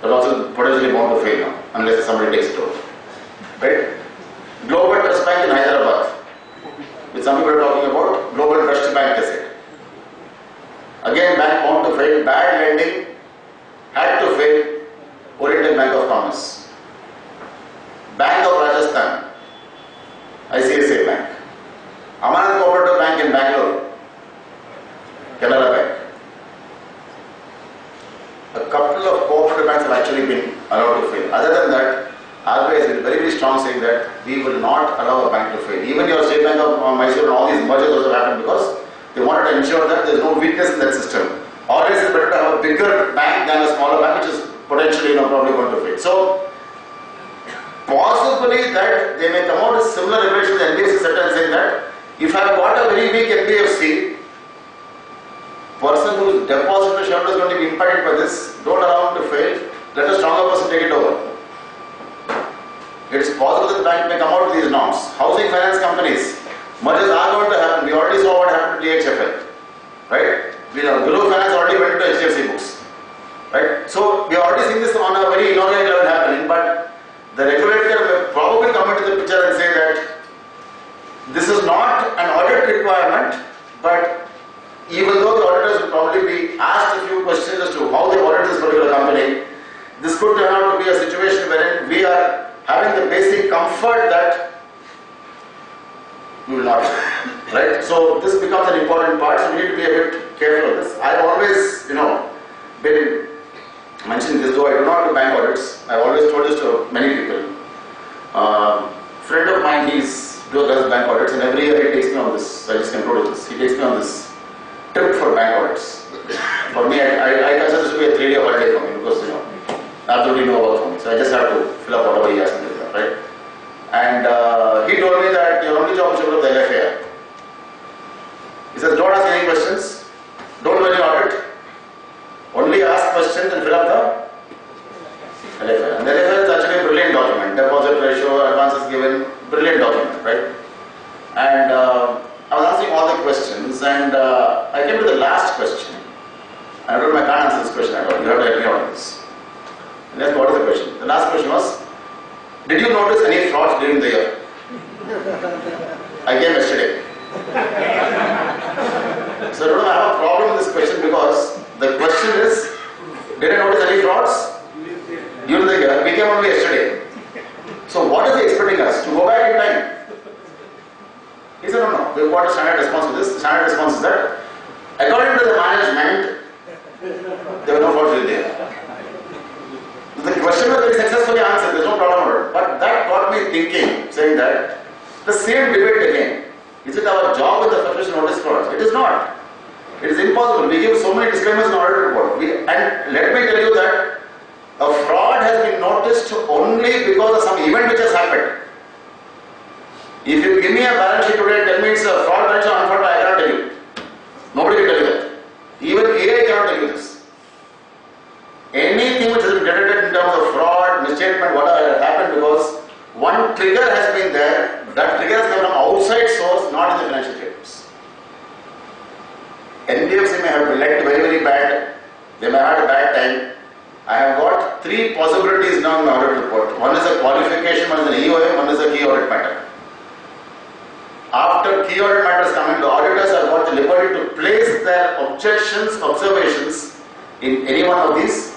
S2: But also potentially bound to fail now, unless somebody takes it over. Right? Global Trust Bank in Hyderabad, which some people are talking about, Global Trust Bank they said. Again, bank bound to fail, bad lending, had to fail, Oriental Bank of Commerce. Bank of Rajasthan, ICICI Bank. Amanat Cooperative Bank in Bangalore, Canara Bank. A couple of cooperative banks have actually been allowed to fail. Other than that, RBI has been very, very strong saying that we will not allow a bank to fail. Even your State Bank of Mysore and all these mergers also happened because they wanted to ensure that there is no weakness in that system. Always it's better to have a bigger bank than a smaller bank, which is potentially probably going to fail. So, possibly that they may come out with similar regulations to the NBFC sector and saying that if I have got a very weak NBFC, person who is deposit shareholder is going to be impacted by this, don't allow him to fail, let a stronger person take it over. It is possible that the bank may come out with these norms. Housing finance companies, mergers are going to happen. We already saw what happened to DHFL, right? We know Guru Finance already went to HDFC books, right? So we are already seen this on a very inorganic level happening, but the regulator will probably come into the picture and say that this is not an audit requirement, but even though the auditors will probably be asked a few questions as to how they audit this particular company, this could turn out to be a situation wherein we are having the basic comfort that we will not, right? So this becomes an important part, so we need to be a bit careful of this. I've always, been mentioning this, though I do not do bank audits. I've always told this to many people. Friend of mine, does bank audits, and every year he takes me on this. I just concluded this. He takes me on this trip for bank audits. For me, I consider this to be a 3-day holiday for me because absolutely no work for me. So I just have to fill up whatever he asks me to do, right? And he told me that your only job is to fill up the LFA. He says, don't ask any questions, don't do any audit, only ask questions and fill up the LFA. And the LFA is actually a brilliant document. Deposit ratio, advances given, brilliant document, right? And I was asking all the questions, and I came to the last question. I told him I can't answer this question at all. You have to help me out with this. And then what is the question? The last question was, did you notice any frauds during the year? I came yesterday. So I don't have a problem with this question because the question is, did I notice any frauds during the year? We came only yesterday. So what is he expecting us? To go back in time? He said, no, we've got a standard response to this. The standard response is that, according to the management, there were no frauds during the year. The question was very successfully answered, there's no problem about it. But that got me thinking, saying that the same debate again. Is it our job with the profession to notice frauds? It is not. It is impossible. We give so many disclaimers in our audit report. And let me tell you that a fraud has been noticed only because of some event which has happened. If you give me a balance sheet today and tell me it's a fraud balance sheet or unfraud, I cannot tell you. Nobody can tell you that. Even AI cannot tell you this. Anything which has been detected in terms of fraud, misstatement, whatever has happened because one trigger has been there, that trigger has come from outside source, not in the financial statements. NBFC may have been led very, very bad, they may have had a bad time. I have got 3 possibilities now in my audit report. One is a qualification, one is an EOM, one is a key audit matter. After key audit matters come in, the auditors have got the liberty to place their objections, observations in any one of these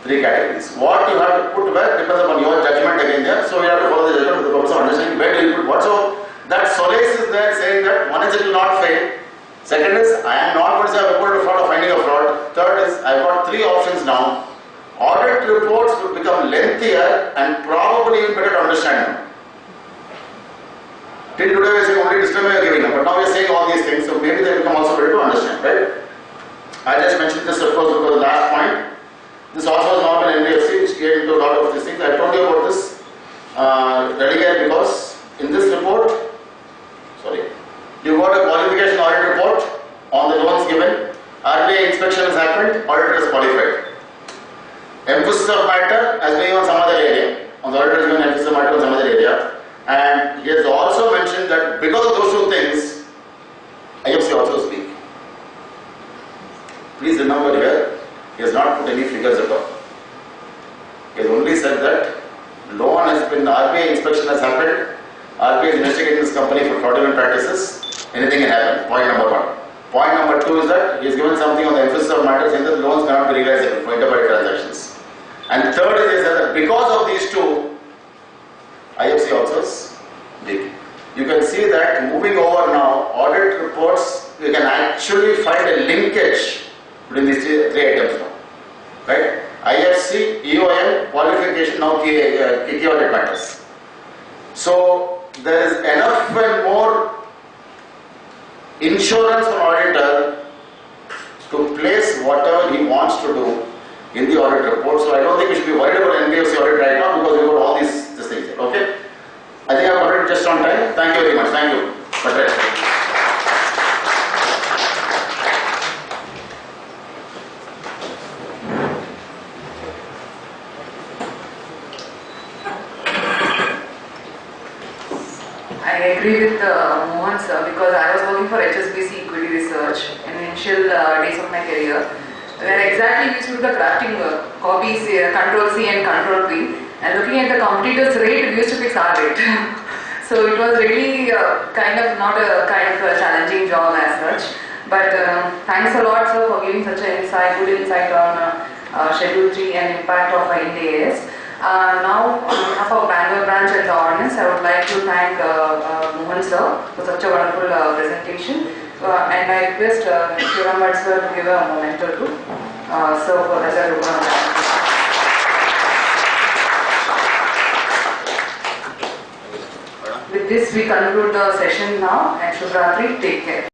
S2: 3 categories. What you have to put where depends upon your judgment again there. So you have to follow the judgment for the purpose of understanding where do you put what. So that solace is there saying that one is it will not fail. Second is I am not going to say I have reported a fraud or finding a fraud. Third is I have got 3 options now. Audit reports will become lengthier and probably even better to understand them. Till today we are saying only disclaimer we are giving them, but now we are saying all these things, so maybe they become also better to understand, right? I just mentioned this of course because the last point. This also was not an NBFC which came into a lot of these things. I told you about this dedicated because in this report, you got a qualification audit report on the loans given, RBI inspection has happened, auditor is qualified. Emphasis of matter has been on some other area, on the auditor has given emphasis of matter on some other area, and he has also mentioned that because of those 2 things, IFC also is weak. Please remember here, he has not put any figures at all. He has only said that loan has been, RBI inspection has happened, RBI is investigating this company for fraudulent practices, anything can happen, point number 1. Point number 2 is that he has given something on the emphasis of matter saying that loans cannot be realizable for interbank transactions. And third is he said that because of these 2, IFC also is big. You can see that moving over now, audit reports, you can actually find a linkage between these 3 items now. Right? IFC, EOM, qualification, now key audit matters. So there is enough and more insurance for auditor to place whatever he wants to do in the audit report. So I don't think we should be worried about NBFC audit right now because we've got all these things. Okay? I think I've got it just on time. Thank you very much. Thank you.
S1: agree with Mohan sir, because I was working for HSBC Equity Research in initial days of my career, where exactly we used to do the crafting copies, Control C and Control V, and looking at the competitors' rate, we used to fix our rate. So it was really kind of not a kind of a challenging job as such. But thanks a lot, sir, for giving such an good insight on Schedule 3 and impact of Ind AS. Now, on behalf of Bangalore branch and the audience, I would like to thank Mohan sir for such a wonderful presentation. And I request Shivam sir to give a moment or two. Sir, for that, with this, we conclude the session now, and Shubhratri, take care.